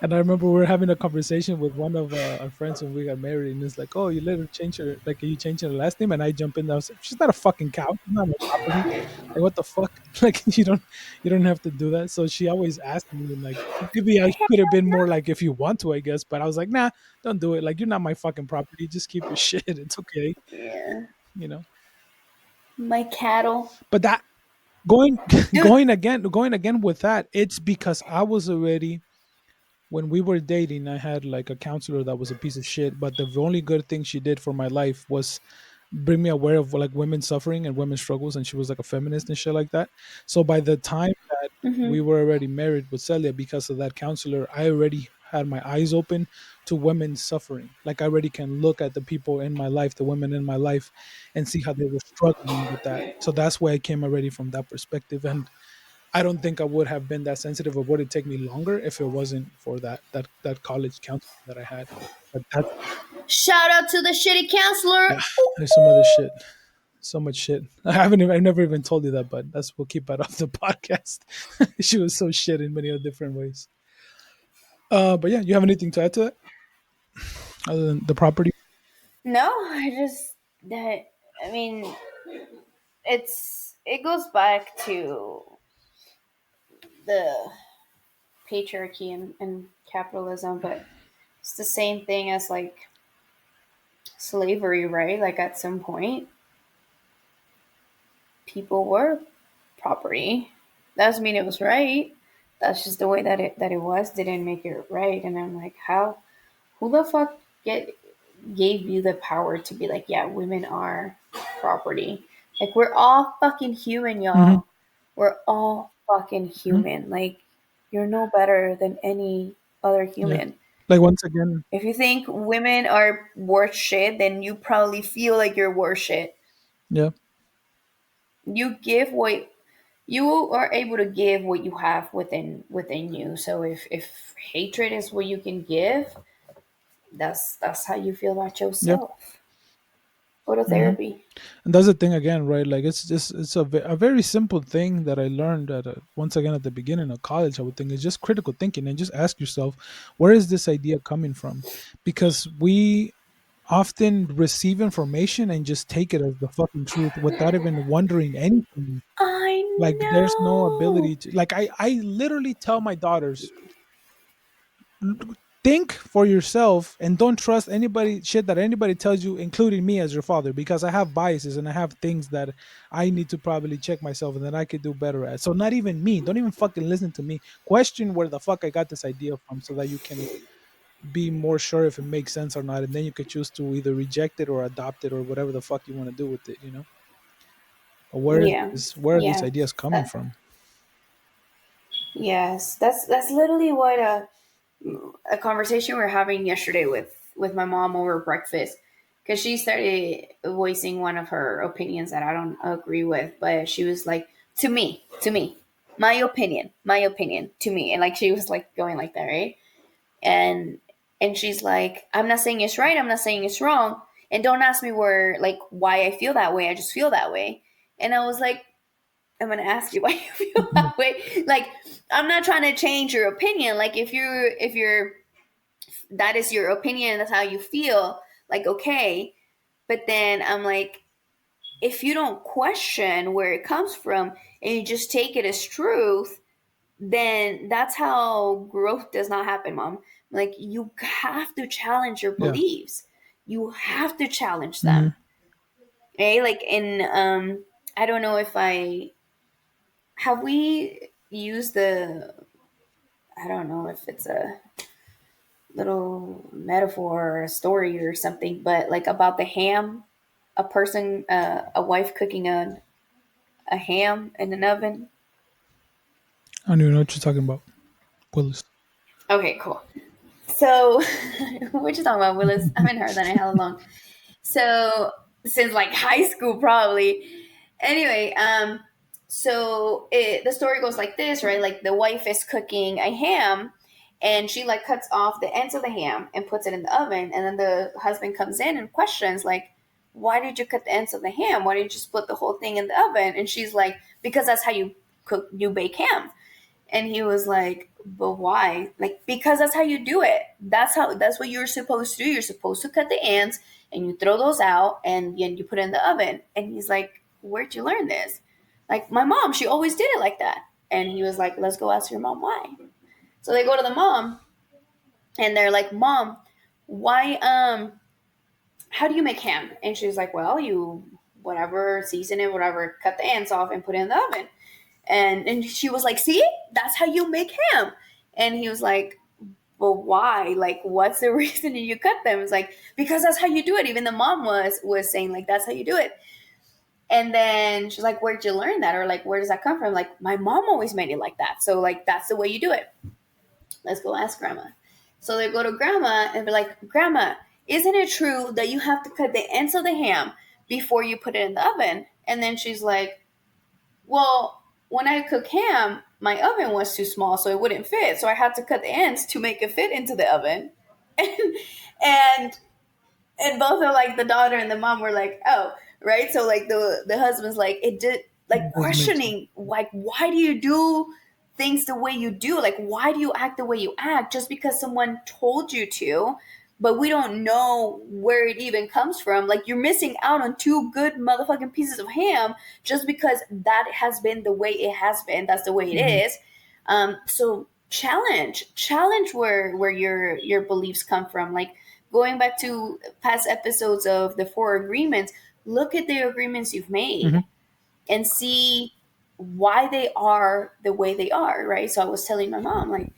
And I remember we were having a conversation with one of our friends when we got married, and it's like, "Oh, you let her change her, like, you change her last name?" And I jump in, and I was like, "She's not a fucking cow. She's not my property. Like, what the fuck? Like, you don't have to do that." So she always asked me, and like, it could be, I could have been more like, if you want to, I guess, but I was like, "Nah, don't do it. Like, you're not my fucking property. Just keep your shit. It's okay, Yeah. you know." My cattle. But that going Dude. going again with that, it's because I was already, when we were dating, I had like a counselor that was a piece of shit, but the only good thing she did for my life was bring me aware of like women's suffering and women's struggles, and she was like a feminist and shit like that. So by the time that Hmm. we were already married with Celia, because of that counselor, I already had my eyes open to women's suffering. Like, I already can look at the people in my life, the women in my life, and see how they were struggling with that. So that's why I came already from that perspective. And I don't think I would have been that sensitive, or would it take me longer if it wasn't for that college counseling that I had. But that's, Shout out to the shitty counselor. yeah, Ooh, there's some other ooh. shit. So much shit. I've never even told you that, but that's, we'll keep that off the podcast. She was so shit in many different ways. But yeah, you have anything to add to that other than the property? No, I just that. I mean, it goes back to the patriarchy and capitalism, but it's the same thing as like slavery, right? Like at some point, people were property. That doesn't mean it was right. That's just the way that it was. Didn't make it right. And I'm like, how? Who the fuck gave you the power to be like, yeah, women are property? Like we're all fucking human, Hmm. y'all. We're all fucking Hmm. human. Like you're no better than any other Yeah. human. Like, once again, If you think women are worth shit, then you probably feel like you're worth shit. yeah, You give what you are able to give what you have within you. So if hatred is what you can give, that's how you feel about yeah. yourself. Go to Hmm. therapy. And that's the thing again, right? Like, it's just, it's a very simple thing that I learned at once again at the beginning of college. I would think, is just critical thinking, and just ask yourself, where is this idea coming from? Because we often receive information and just take it as the fucking truth without even wondering anything. I Like, there's no know. ability to, like, I literally tell my daughters, think for yourself and don't trust anybody shit that anybody tells you, including me as your father, because I have biases and I have things that I need to probably check myself and that I could do better at. So not even me, don't even fucking listen to me. Question where the fuck I got this idea from, so that you can be more sure if it makes sense or not, and then you could choose to either reject it or adopt it or whatever the fuck you want to do with it, you know. But Yeah, where are these yeah. ideas coming That, from? yes, that's literally what a conversation we were having yesterday with my mom over breakfast because she started voicing one of her opinions that I don't agree with, but she was like, to me, my opinion, to me, and like she was like going like that, right? And she's like, I'm not saying it's right, I'm not saying it's wrong, and don't ask me where like why I feel that way. I just feel that way, and I was like, I'm gonna ask you why you feel that way. Like, I'm not trying to change your opinion. Like, if you're that is your opinion and that's how you feel, like okay. But then I'm like, if you don't question where it comes from and you just take it as truth, then that's how growth does not happen, mom. Like, you have to challenge your Yeah. beliefs. You have to challenge Hmm. them. Okay? Like in I don't know if I have we used the I don't know if it's a little metaphor or a story or something, but like about the ham, a person, a wife cooking a ham in an oven. I don't even know what you're talking about, Willis. Okay, cool. So what you talking about, Willis? I haven't heard that in hella long. So since like high school, probably. Anyway, the story goes like this, right? Like the wife is cooking a ham, and she like cuts off the ends of the ham and puts it in the oven, and then the husband comes in and questions like, "Why did you cut the ends of the ham? Why didn't you just put the whole thing in the oven?" And she's like, "Because that's how you bake ham." And he was like, "But why?" Like, because that's how you do it. That's what you're supposed to do. You're supposed to cut the ends and you throw those out and you put it in the oven. And he's like, "Where'd you learn this?" Like, my mom, she always did it like that. And he was like, "Let's go ask your mom why." So they go to the mom and they're like, "Mom, why how do you make ham?" And she's like, "Well, you whatever, season it, whatever, cut the ends off and put it in the oven." And she was like, "See, that's how you make ham." And he was like, "But why? Like, what's the reason you cut them?" It's like, "Because that's how you do it." Even the mom was saying like, "That's how you do it." And then she's like, "Where'd you learn that?" Or like, "Where does that come from?" Like, "My mom always made it like that, so like that's the way you do it." Let's go ask grandma. So they go to grandma and be like, "Grandma, isn't it true that you have to cut the ends of the ham before you put it in the oven?" And then she's like, "Well, when I cook ham, my oven was too small, so it wouldn't fit. So I had to cut the ends to make it fit into the oven." and and both are like, the daughter and the mom were like, "Oh, right." So like the husband's like, it did, like, It does make sense. questioning like, why do you do things the way you do? Like, why do you act the way you act just because someone told you to? But we don't know where it even comes from. Like, you're missing out on two good motherfucking pieces of ham just because that has been the way it has been. That's the way it Hmm. is. So challenge where your beliefs come from. Like, going back to past episodes of the four agreements, look at the agreements you've Hmm. made and see why they are the way they are, right? So I was telling my mom, like,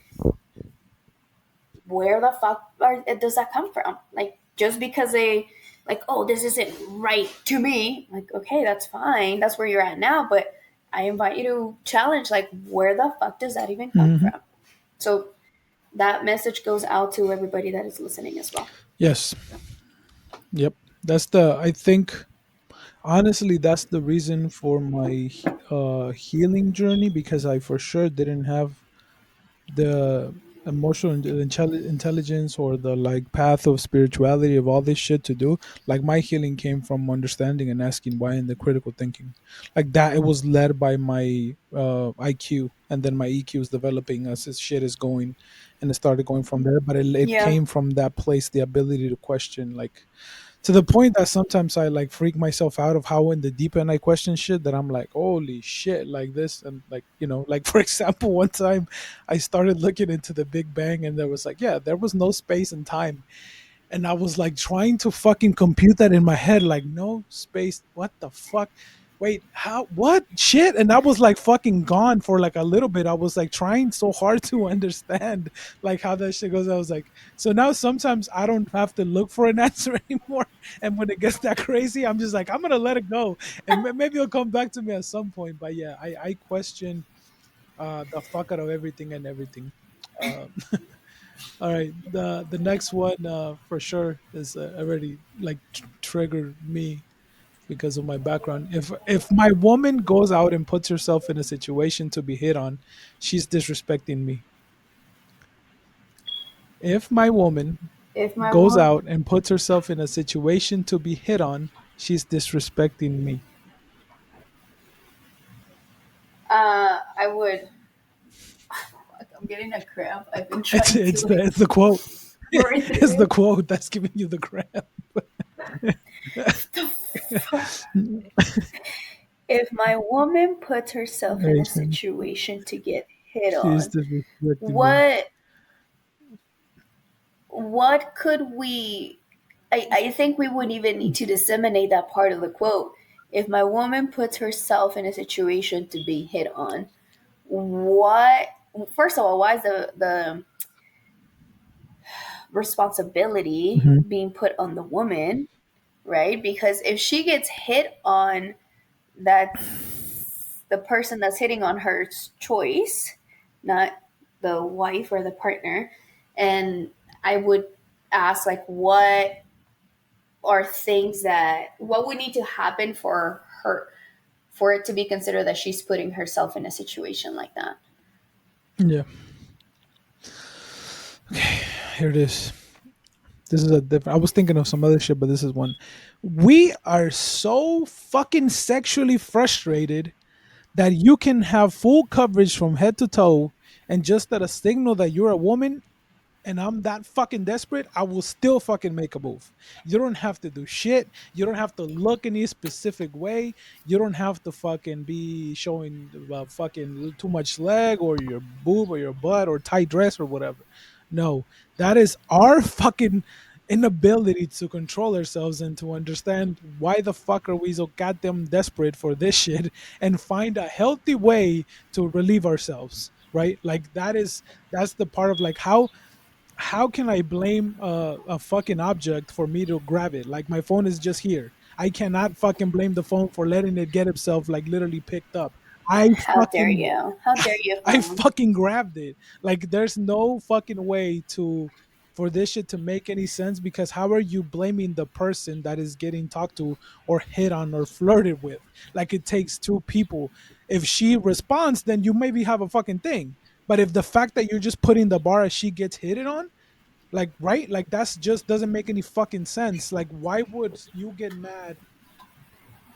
where the fuck does that come from? Like, just because they, like, "Oh, this isn't right to me," like, okay, that's fine, that's where you're at now, but I invite you to challenge, like, where the fuck does that even come Hmm. from? So that message goes out to everybody that is listening as well. Yes. Yep. That's the. I think honestly, that's the reason for my healing journey, because I for sure didn't have the emotional intelligence or the like path of spirituality of all this shit to do. Like, my healing came from understanding and asking why, and the critical thinking, like that. It was led by my IQ, and then my EQ is developing as this shit is going, and it started going from there. But it Yeah. came from that place, the ability to question, like, to the point that sometimes I like freak myself out of how in the deep end I question shit, that I'm like, holy shit, like this. And like, like, for example, one time I started looking into the Big Bang, and there was like, yeah, there was no space and time. And I was like trying to fucking compute that in my head, like, no space, what the fuck? Wait, how, what shit? And I was like fucking gone for like a little bit. I was like trying so hard to understand like how that shit goes. I was like, so now sometimes I don't have to look for an answer anymore. And when it gets that crazy, I'm just like, I'm gonna let it go, and maybe it'll come back to me at some point. But yeah, I question the fuck out of everything and everything. Um, all right, the next one for sure is already like triggered me because of my background. If my woman goes out and puts herself in a situation to be hit on, she's disrespecting me. If my woman If my goes one, out and puts herself in a situation to be hit on, she's disrespecting me. I would. I'm getting a cramp. I've been It's trying to it's the like it's the quote. breathe It's the through. quote that's giving you the crap. The fuck? If my woman puts herself in a situation to get hit She's on, disrespecting me. what what could we? I think we wouldn't even need to disseminate that part of the quote. If my woman puts herself in a situation to be hit on, what? First of all, why is the responsibility Mhm. being put on the woman, right? Because if she gets hit on, that's the person that's hitting on her choice, not the wife or the partner. And I would ask like what are things that what would need to happen for her for it to be considered that she's putting herself in a situation like that. Yeah. Here it is. This is a different. I was thinking of some other shit, but this is one. We are so fucking sexually frustrated that you can have full coverage from head to toe, and just at a signal that you're a woman, and I'm that fucking desperate, I will still fucking make a move. You don't have to do shit. You don't have to look any specific way. You don't have to fucking be showing fucking too much leg or your boob or your butt or tight dress or whatever. No, that is our fucking inability to control ourselves and to understand why the fuck are we so goddamn desperate for this shit and find a healthy way to relieve ourselves, right? Like that's the part of like how can I blame a fucking object for me to grab it? Like my phone is just here. I cannot fucking blame the phone for letting it get itself like literally picked up. I How dare fucking you? How dare you, I phone? fucking grabbed it. Like there's no fucking way to for this shit to make any sense because how are you blaming the person that is getting talked to or hit on or flirted with? Like it takes two people. If she responds, then you maybe have a fucking thing. But if the fact that you're just putting the bar as she gets hit it on, like right, like that's just doesn't make any fucking sense. Like why would you get mad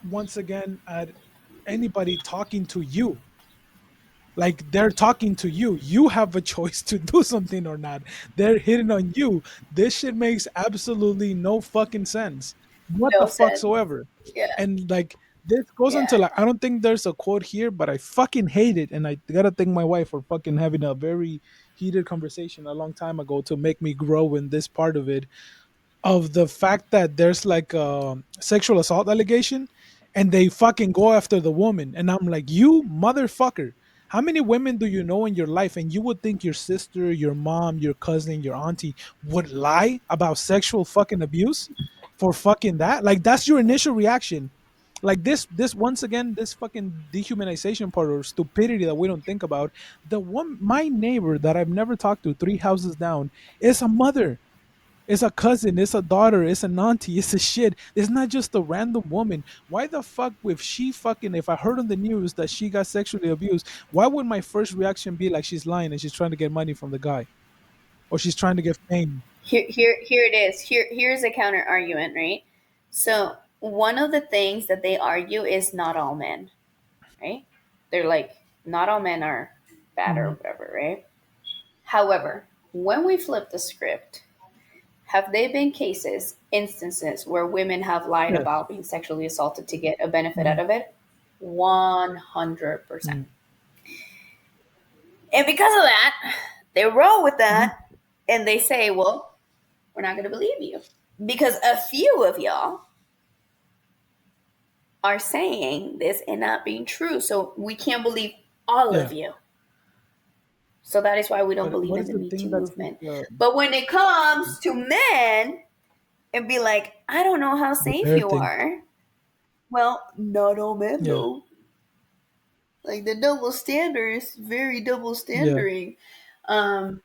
once again at anybody talking to you? Like they're talking to you. You have a choice to do something or not. They're hitting on you. This shit makes absolutely no fucking sense. What the No fuck said. soever. Yeah. And like this goes into Yeah. like I don't think there's a quote here, but I fucking hate it. And I gotta thank my wife for fucking having a very heated conversation a long time ago to make me grow in this part of the fact that there's like a sexual assault allegation and they fucking go after the woman. And I'm like, you motherfucker. How many women do you know in your life? And you would think your sister, your mom, your cousin, your auntie would lie about sexual fucking abuse for fucking that? Like that's your initial reaction. Like this once again, this fucking dehumanization part or stupidity that we don't think about. The one my neighbor that I've never talked to, three houses down, is a mother, it's a cousin, it's a daughter, it's an auntie, it's a shit. It's not just a random woman. Why the fuck, if she fucking, if I heard on the news that she got sexually abused, why would my first reaction be like she's lying and she's trying to get money from the guy or she's trying to get fame? Here it is. Here's a counter argument, right? So one of the things that they argue is not all men, right? They're like, not all men are bad or Hmm. whatever, right? However, when we flip the script, have there been cases, instances where women have lied Yes. about being sexually assaulted to get a benefit out Hmm. of it? 100%. Hmm. And because of that, they roll with Hmm. that and they say, well, we're not going to believe you. Because a few of y'all are saying this and not being true. So we can't believe all of Yeah. you. So that is why we don't But believe what in is the the Me thing Too that's movement. the, But when it comes to men and be like, I don't know how the safe bear you thing? are. Well, not all men Yeah. though. Like the double standard is very double Yeah. standarding. Um,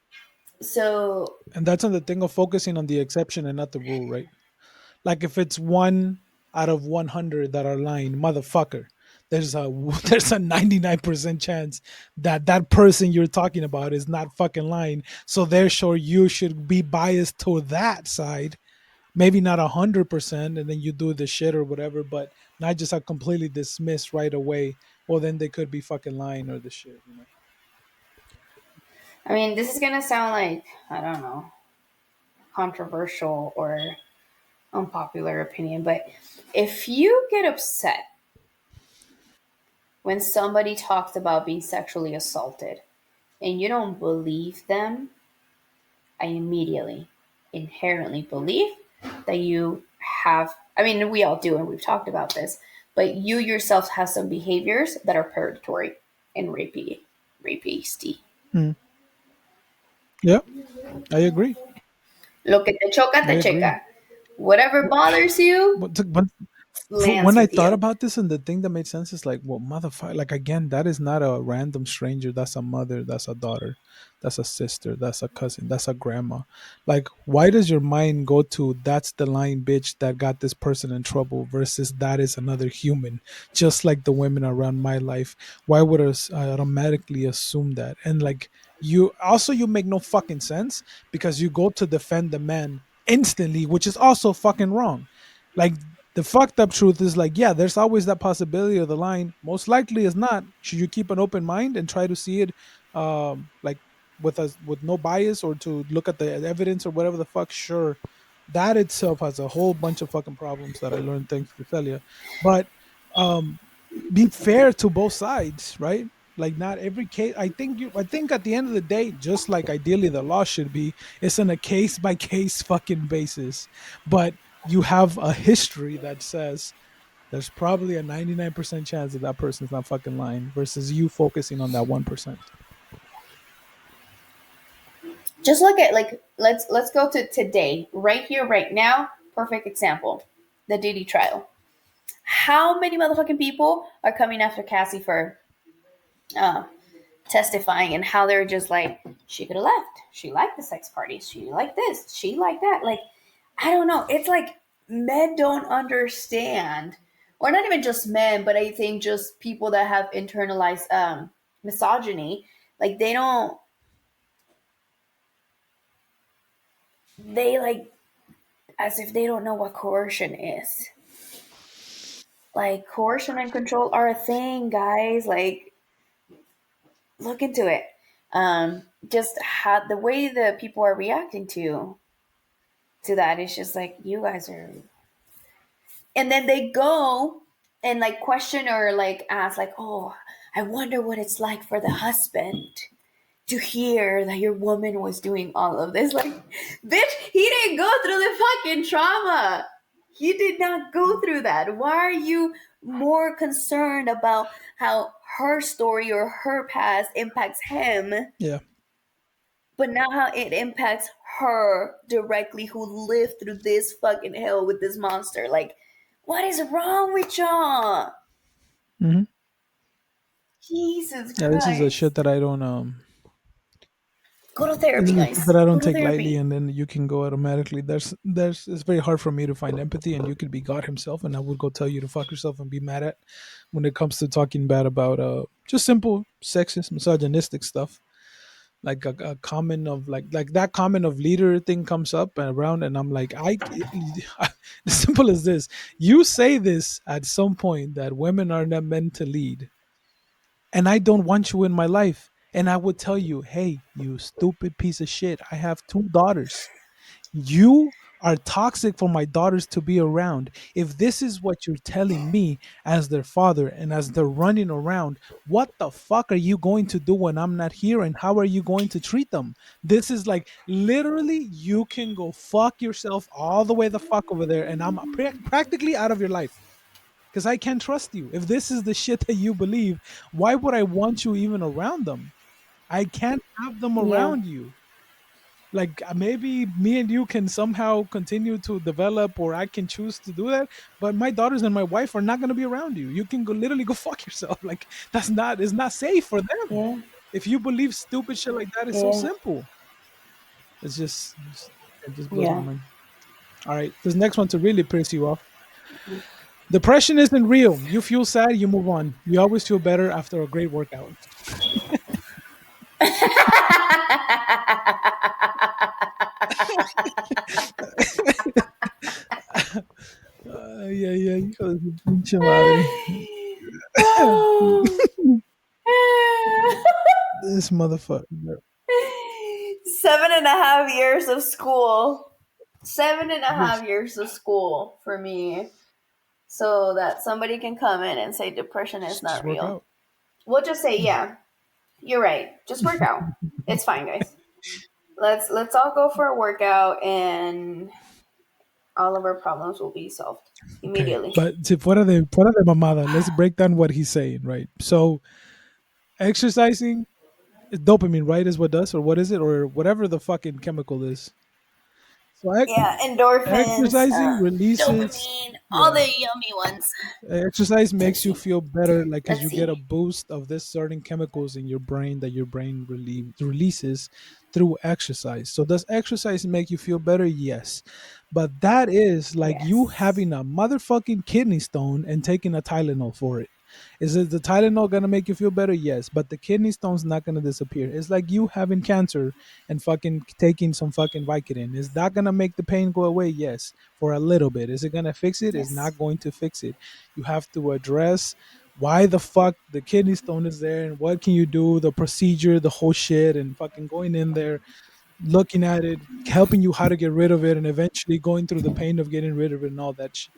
so And that's on the thing of focusing on the exception and not the rule, right? Like if it's one out of 100 that are lying, motherfucker, there's a there's a 99% chance that that person you're talking about is not fucking lying. So therefore, you should be biased to that side. Maybe not 100%, and then you do the shit or whatever, but not just a completely dismissed right away. Well, then they could be fucking lying or the shit, you know. I mean, this is gonna sound like I don't know, controversial or unpopular opinion, but if you get upset when somebody talks about being sexually assaulted and you don't believe them, I immediately, inherently believe that you have, I mean, we all do, and we've talked about this, but you yourself have some behaviors that are predatory and rapey. Mm. Yeah, I agree. Lo que te choca, I te agree. checa. Whatever bothers you, But, lands When I with thought you. about this, and the thing that made sense is like, well, motherfucker, like again, that is not a random stranger. That's a mother. That's a daughter. That's a sister. That's a cousin. That's a grandma. Like, why does your mind go to that's the lying bitch that got this person in trouble versus that is another human, just like the women around my life? Why would I automatically assume that? And like, you make no fucking sense because you go to defend the man instantly, which is also fucking wrong. Like, the fucked up truth is like, yeah, there's always that possibility of the line. Most likely is not. Should you keep an open mind and try to see it, like with no bias, or to look at the evidence or whatever the fuck? Sure, that itself has a whole bunch of fucking problems that I learned thanks to Celia. But um, be fair to both sides, right? Like, not every case. I think at the end of the day, just like ideally the law should be, it's on a case by case fucking basis. But you have a history that says there's probably a 99% chance that that person's not fucking lying versus you focusing on that 1%. Just look at, like, let's go to today, right here, right now. Perfect example, the Diddy trial. How many motherfucking people are coming after Cassie for uh, testifying, and how they're just like, she could have left. She liked the sex parties. She liked this. She liked that. Like, I don't know. It's like men don't understand, or not even just men, but I think just people that have internalized misogyny. Like, they don't, they like, as if they don't know what coercion is. Like, coercion and control are a thing, guys. Like, look into it. Just how the way the people are reacting to that is just like, you guys are, and then they go and like question or like ask like, oh, I wonder what it's like for the husband to hear that your woman was doing all of this. Like, bitch, he didn't go through the fucking trauma. He did not go through that. Why are you more concerned about how her story or her past impacts him, Yeah. but not how it impacts her directly, who lived through this fucking hell with this monster? Like, what is wrong with y'all? Hmm. Jesus Yeah, this is a Christ. shit that I don't Go to this therapy, is a shit that guys. I Go don't to take lightly, therapy. and then you can go automatically. There's it's very hard for me to find empathy, and you could be God himself, and I would go tell you to fuck yourself and be mad at when it comes to talking bad about just simple sexist, misogynistic stuff. Like a comment of like that comment of leader thing comes up and around, and I'm like, as simple as this. You say this at some point that women are not meant to lead, and I don't want you in my life. And I would tell you, hey, you stupid piece of shit. I have two daughters. You are toxic for my daughters to be around. If this is what you're telling me as their father and as they're running around, what the fuck are you going to do when I'm not here, and how are you going to treat them? This is like literally, you can go fuck yourself all the way the fuck over there, and I'm practically out of your life because I can't trust you. If this is the shit that you believe, why would I want you even around them? I can't have them Yeah. around you. Like, maybe me and you can somehow continue to develop, or I can choose to do that, but my daughters and my wife are not going to be around you. You can go literally go fuck yourself. Like, that's not, it's not safe for them. Yeah. If you believe stupid shit like that, it's so Yeah. simple. It just blows my Yeah. mind. All right, this next one to really piss you off. Depression isn't real. You feel sad, you move on. You always feel better after a great workout. Yeah, hijo de su pinche madre. Oh. This motherfucker. 7.5 years of school. Seven and a Just, half years of school for me. So that somebody can come in and say depression is just not work real. out. We'll just say, yeah, you're right. Just work out. It's fine, guys. Let's all go for a workout, and all of our problems will be solved Okay, immediately. but si fuera de mamada, let's break down what he's saying, right? So exercising is dopamine, right? Is what does, or what is it, or whatever the fucking chemical is. So Yeah, endorphins, exercising releases, dopamine, all yeah, the yummy ones. exercise Let's makes you see. feel better, like because Let's you get a see. boost of this certain chemicals in your brain that your brain releases through exercise. So does exercise make you feel better? Yes, but that is like you Yes. having a motherfucking kidney stone and taking a Tylenol for it. Is it the Tylenol gonna make you feel better? Yes, but the kidney stone's not gonna disappear. It's like you having cancer and fucking taking some fucking Vicodin. Is that gonna make the pain go away? Yes, for a little bit. Is it gonna fix it? It's Yes. not going to fix it. You have to address why the fuck the kidney stone is there and what can you do, the procedure, the whole shit, and fucking going in there, looking at it, helping you how to get rid of it, and eventually going through the pain of getting rid of it and all that shit.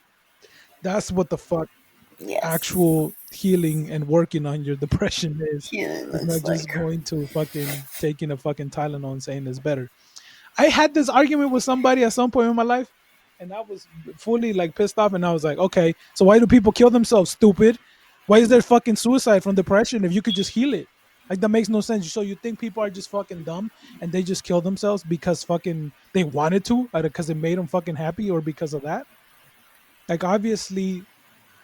That's what the fuck Yes. actual healing and working on your depression is. Healing It's not looks just like. going to fucking taking a fucking Tylenol and saying it's better. I had this argument with somebody at some point in my life, and I was fully like pissed off. And I was like, okay, so why do people kill themselves? Stupid. Why is there fucking suicide from depression if you could just heal it? Like that makes no sense. So you think people are just fucking dumb and they just kill themselves because fucking they wanted to, because it made them fucking happy, or because of that? Like obviously,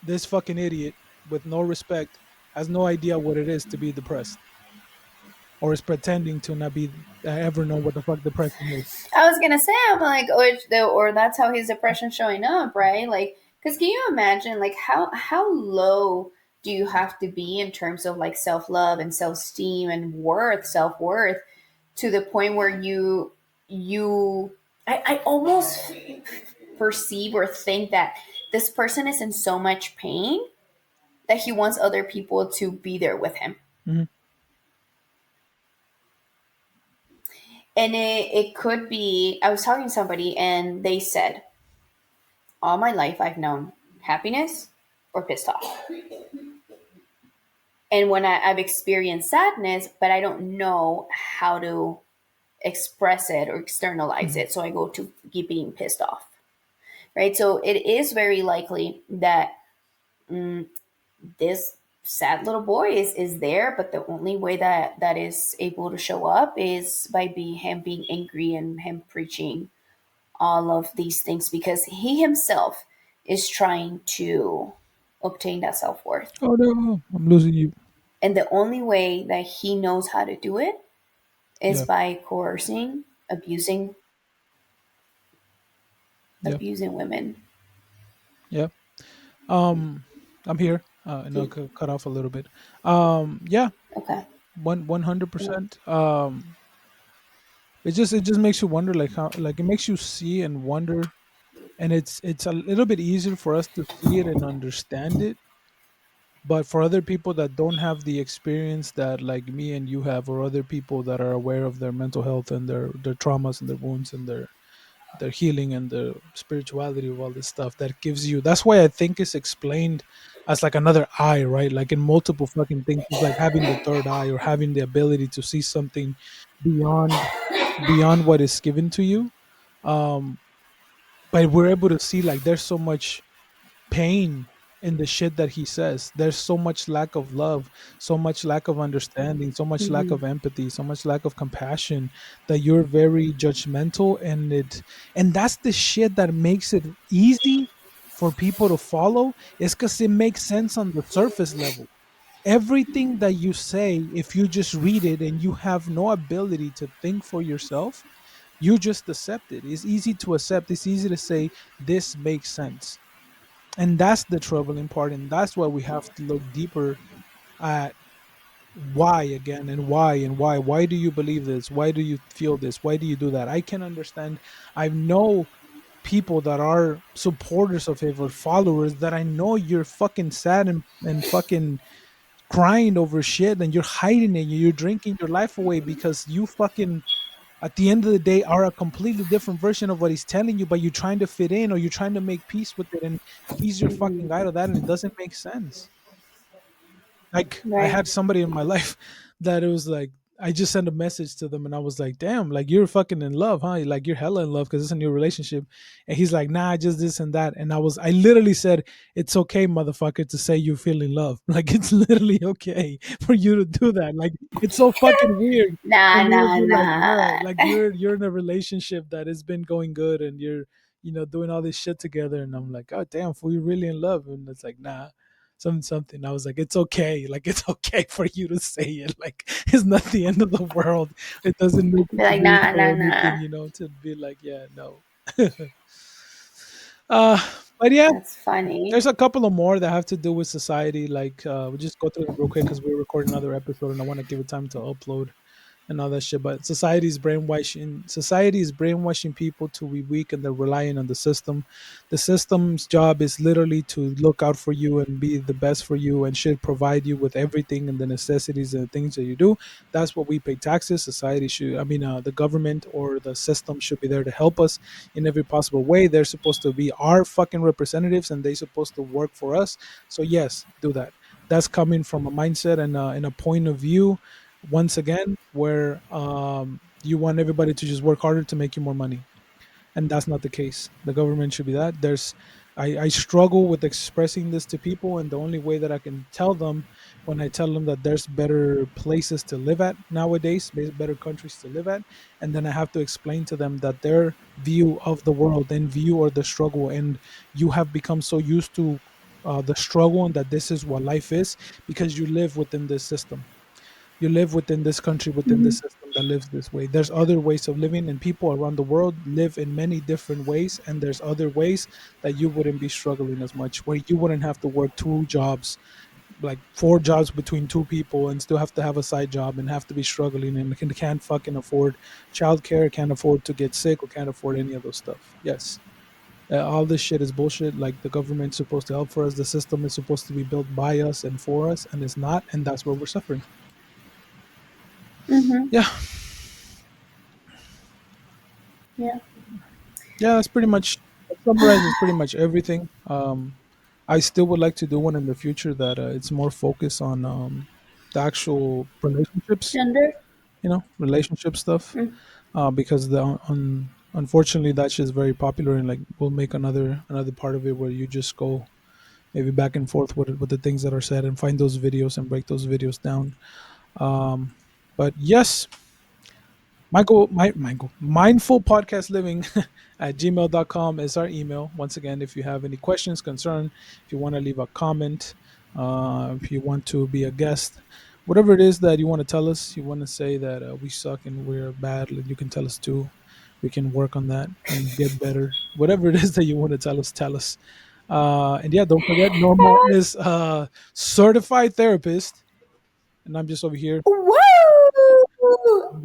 this fucking idiot with no respect has no idea what it is to be depressed, or is pretending to not be ever know what the fuck depression is. I was gonna say, I'm like, or that's how his depression showing up, right? Like, because can you imagine, like, how low do you have to be in terms of like self love and self esteem and self worth, to the point where I almost perceive or think that this person is in so much pain that he wants other people to be there with him. Mhm. And it could be, I was talking to somebody and they said, all my life I've known happiness or pissed off. And when I've experienced sadness, but I don't know how to express it or externalize Mhm. it. So I go to keep being pissed off. Right. So it is very likely that mm, this sad little boy is there, but the only way that is able to show up is by him being angry and him preaching all of these things because he himself is trying to obtain that self worth. Oh no, I'm losing you. And the only way that he knows how to do it is Yeah, by coercing, yeah, abusing women. yeah. Um, I'm here. And I'll cut off a little bit. Yeah, Okay. 100%. It just makes you wonder, like how, like it makes you see and wonder, and it's a little bit easier for us to see it and understand it. But for other people that don't have the experience that like me and you have, or other people that are aware of their mental health and their traumas and their wounds and their healing and the spirituality of all this stuff, that gives you, that's why I think it's explained as like another eye, right? Like in multiple fucking things, it's like having the third eye, or having the ability to see something beyond what is given to you. um but we're able to see like there's so much pain in the shit that he says. There's so much lack of love, so much lack of understanding, so much lack Mm-hmm. of empathy, so much lack of compassion, that you're very judgmental. And that's the shit that makes it easy for people to follow, is because it makes sense on the surface level. Everything that you say, if you just read it and you have no ability to think for yourself, you just accept it. It's easy to accept. It's easy to say this makes sense. And that's the troubling part, and that's why we have to look deeper at why again, and why do you believe this, why do you feel this, why do you do that? I can understand. I know people that are supporters of it, or followers, that I know you're fucking sad and fucking crying over shit, and you're hiding it, you're drinking your life away because you fucking, at the end of the day, are a completely different version of what he's telling you, but you're trying to fit in, or you're trying to make peace with it, and he's your fucking Mm-hmm. guide of that, and it doesn't make sense. Like I Right. had somebody in my life that it was like, I just sent a message to them and I was like, damn, like you're fucking in love, huh? Like you're hella in love because it's a new relationship. And he's like, nah, just this and that. And I literally said, it's okay, motherfucker, to say you feel in love. Like it's literally okay for you to do that. Like it's so fucking weird for Nah, me to nah, be like, nah. bruh, like you're in a relationship that has been going good and you're, doing all this shit together. And I'm like, oh damn, fool, you really in love? And it's like, nah. Something. I was like, it's okay. Like it's okay for you to say it. Like it's not the end of the world. It doesn't make Be it like, weak nah, or nah, nah. anything, to be like, yeah, no. uh, but yeah, That's funny. there's a couple of more that have to do with society. Like, we'll just go through them real quick because we're recording another episode and I want to give it time to upload and all that shit. But society is brainwashing people to be weak and they're relying on the system. The system's job is literally to look out for you and be the best for you and should provide you with everything and the necessities and the things that you do. That's what we pay taxes. Society should, I mean, the government or the system should be there to help us in every possible way. They're supposed to be our fucking representatives and they're supposed to work for us. So yes, do that. That's coming from a mindset and a point of view, once again, where you want everybody to just work harder to make you more money, and that's not the case. The government should be that. I struggle with expressing this to people, and the only way that I can tell them, when I tell them that there's better places to live at nowadays, better countries to live at, and then I have to explain to them that their view of the world and view or the struggle, and you have become so used to the struggle and that this is what life is because you live within this system. You live within this country, within the Mhm. system that lives this way. There's other ways of living, and people around the world live in many different ways, and there's other ways that you wouldn't be struggling as much, where you wouldn't have to work two jobs, like four jobs between two people, and still have to have a side job and have to be struggling and can't fucking afford childcare, can't afford to get sick, or can't afford any of those stuff. Yes. All this shit is bullshit. Like the government's supposed to help for us, the system is supposed to be built by us and for us, and it's not, and that's where we're suffering. Mhm. Yeah. Yeah. Yeah, that's pretty much, that summarizes pretty much everything. I still would like to do one in the future that it's more focused on the actual relationships, Gender. relationship stuff, Mm. because unfortunately that shit is very popular, and like we'll make another part of it where you just go maybe back and forth with the things that are said and find those videos and break those videos down. Um, but yes, Michael, mindful podcast living at gmail.com is our email. Once again, if you have any questions, concern, if you want to leave a comment, if you want to be a guest, whatever it is that you want to tell us, you want to say that we suck and we're bad, you can tell us too. We can work on that and get better. Whatever it is that you want to tell us, tell us. And yeah, don't forget, Norma is a certified therapist, and I'm just over here. Woo!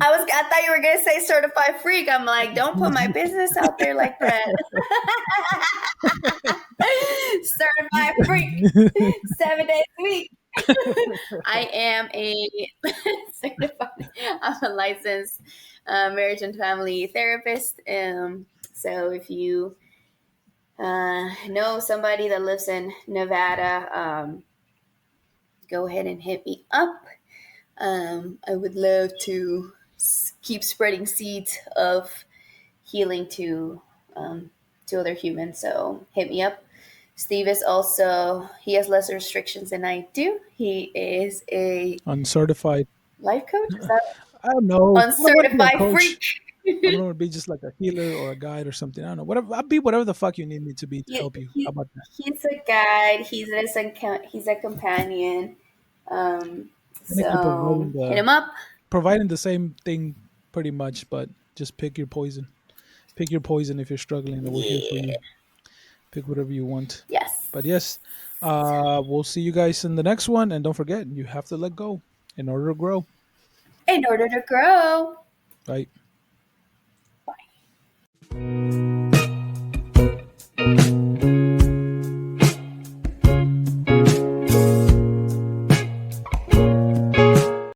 I thought you were gonna say certified freak. I'm like, don't put my business out there like that. Certified freak, 7 days a week. I am a certified. I'm a licensed marriage and family therapist. So if you know somebody that lives in Nevada, go ahead and hit me up. I would love to keep spreading seeds of healing to other humans. So hit me up. Steve is also, he has less restrictions than I do. He is a Uncertified. life coach. Is that I don't know. I don't want to be a uncertified coach. freak? I don't want to be just like a healer or a guide or something. I don't know. Whatever. I'll be whatever the fuck you need me to be to help you. How He about that? he's a guide. He's a companion. Technically So hit him up. providing the same thing pretty much, but just pick your poison. Pick your poison if you're struggling, and we're here for Yeah. you. Pick whatever you want. Yes. But yes, we'll see you guys in the next one. And don't forget, you have to let go in order to grow. In order to grow. Right.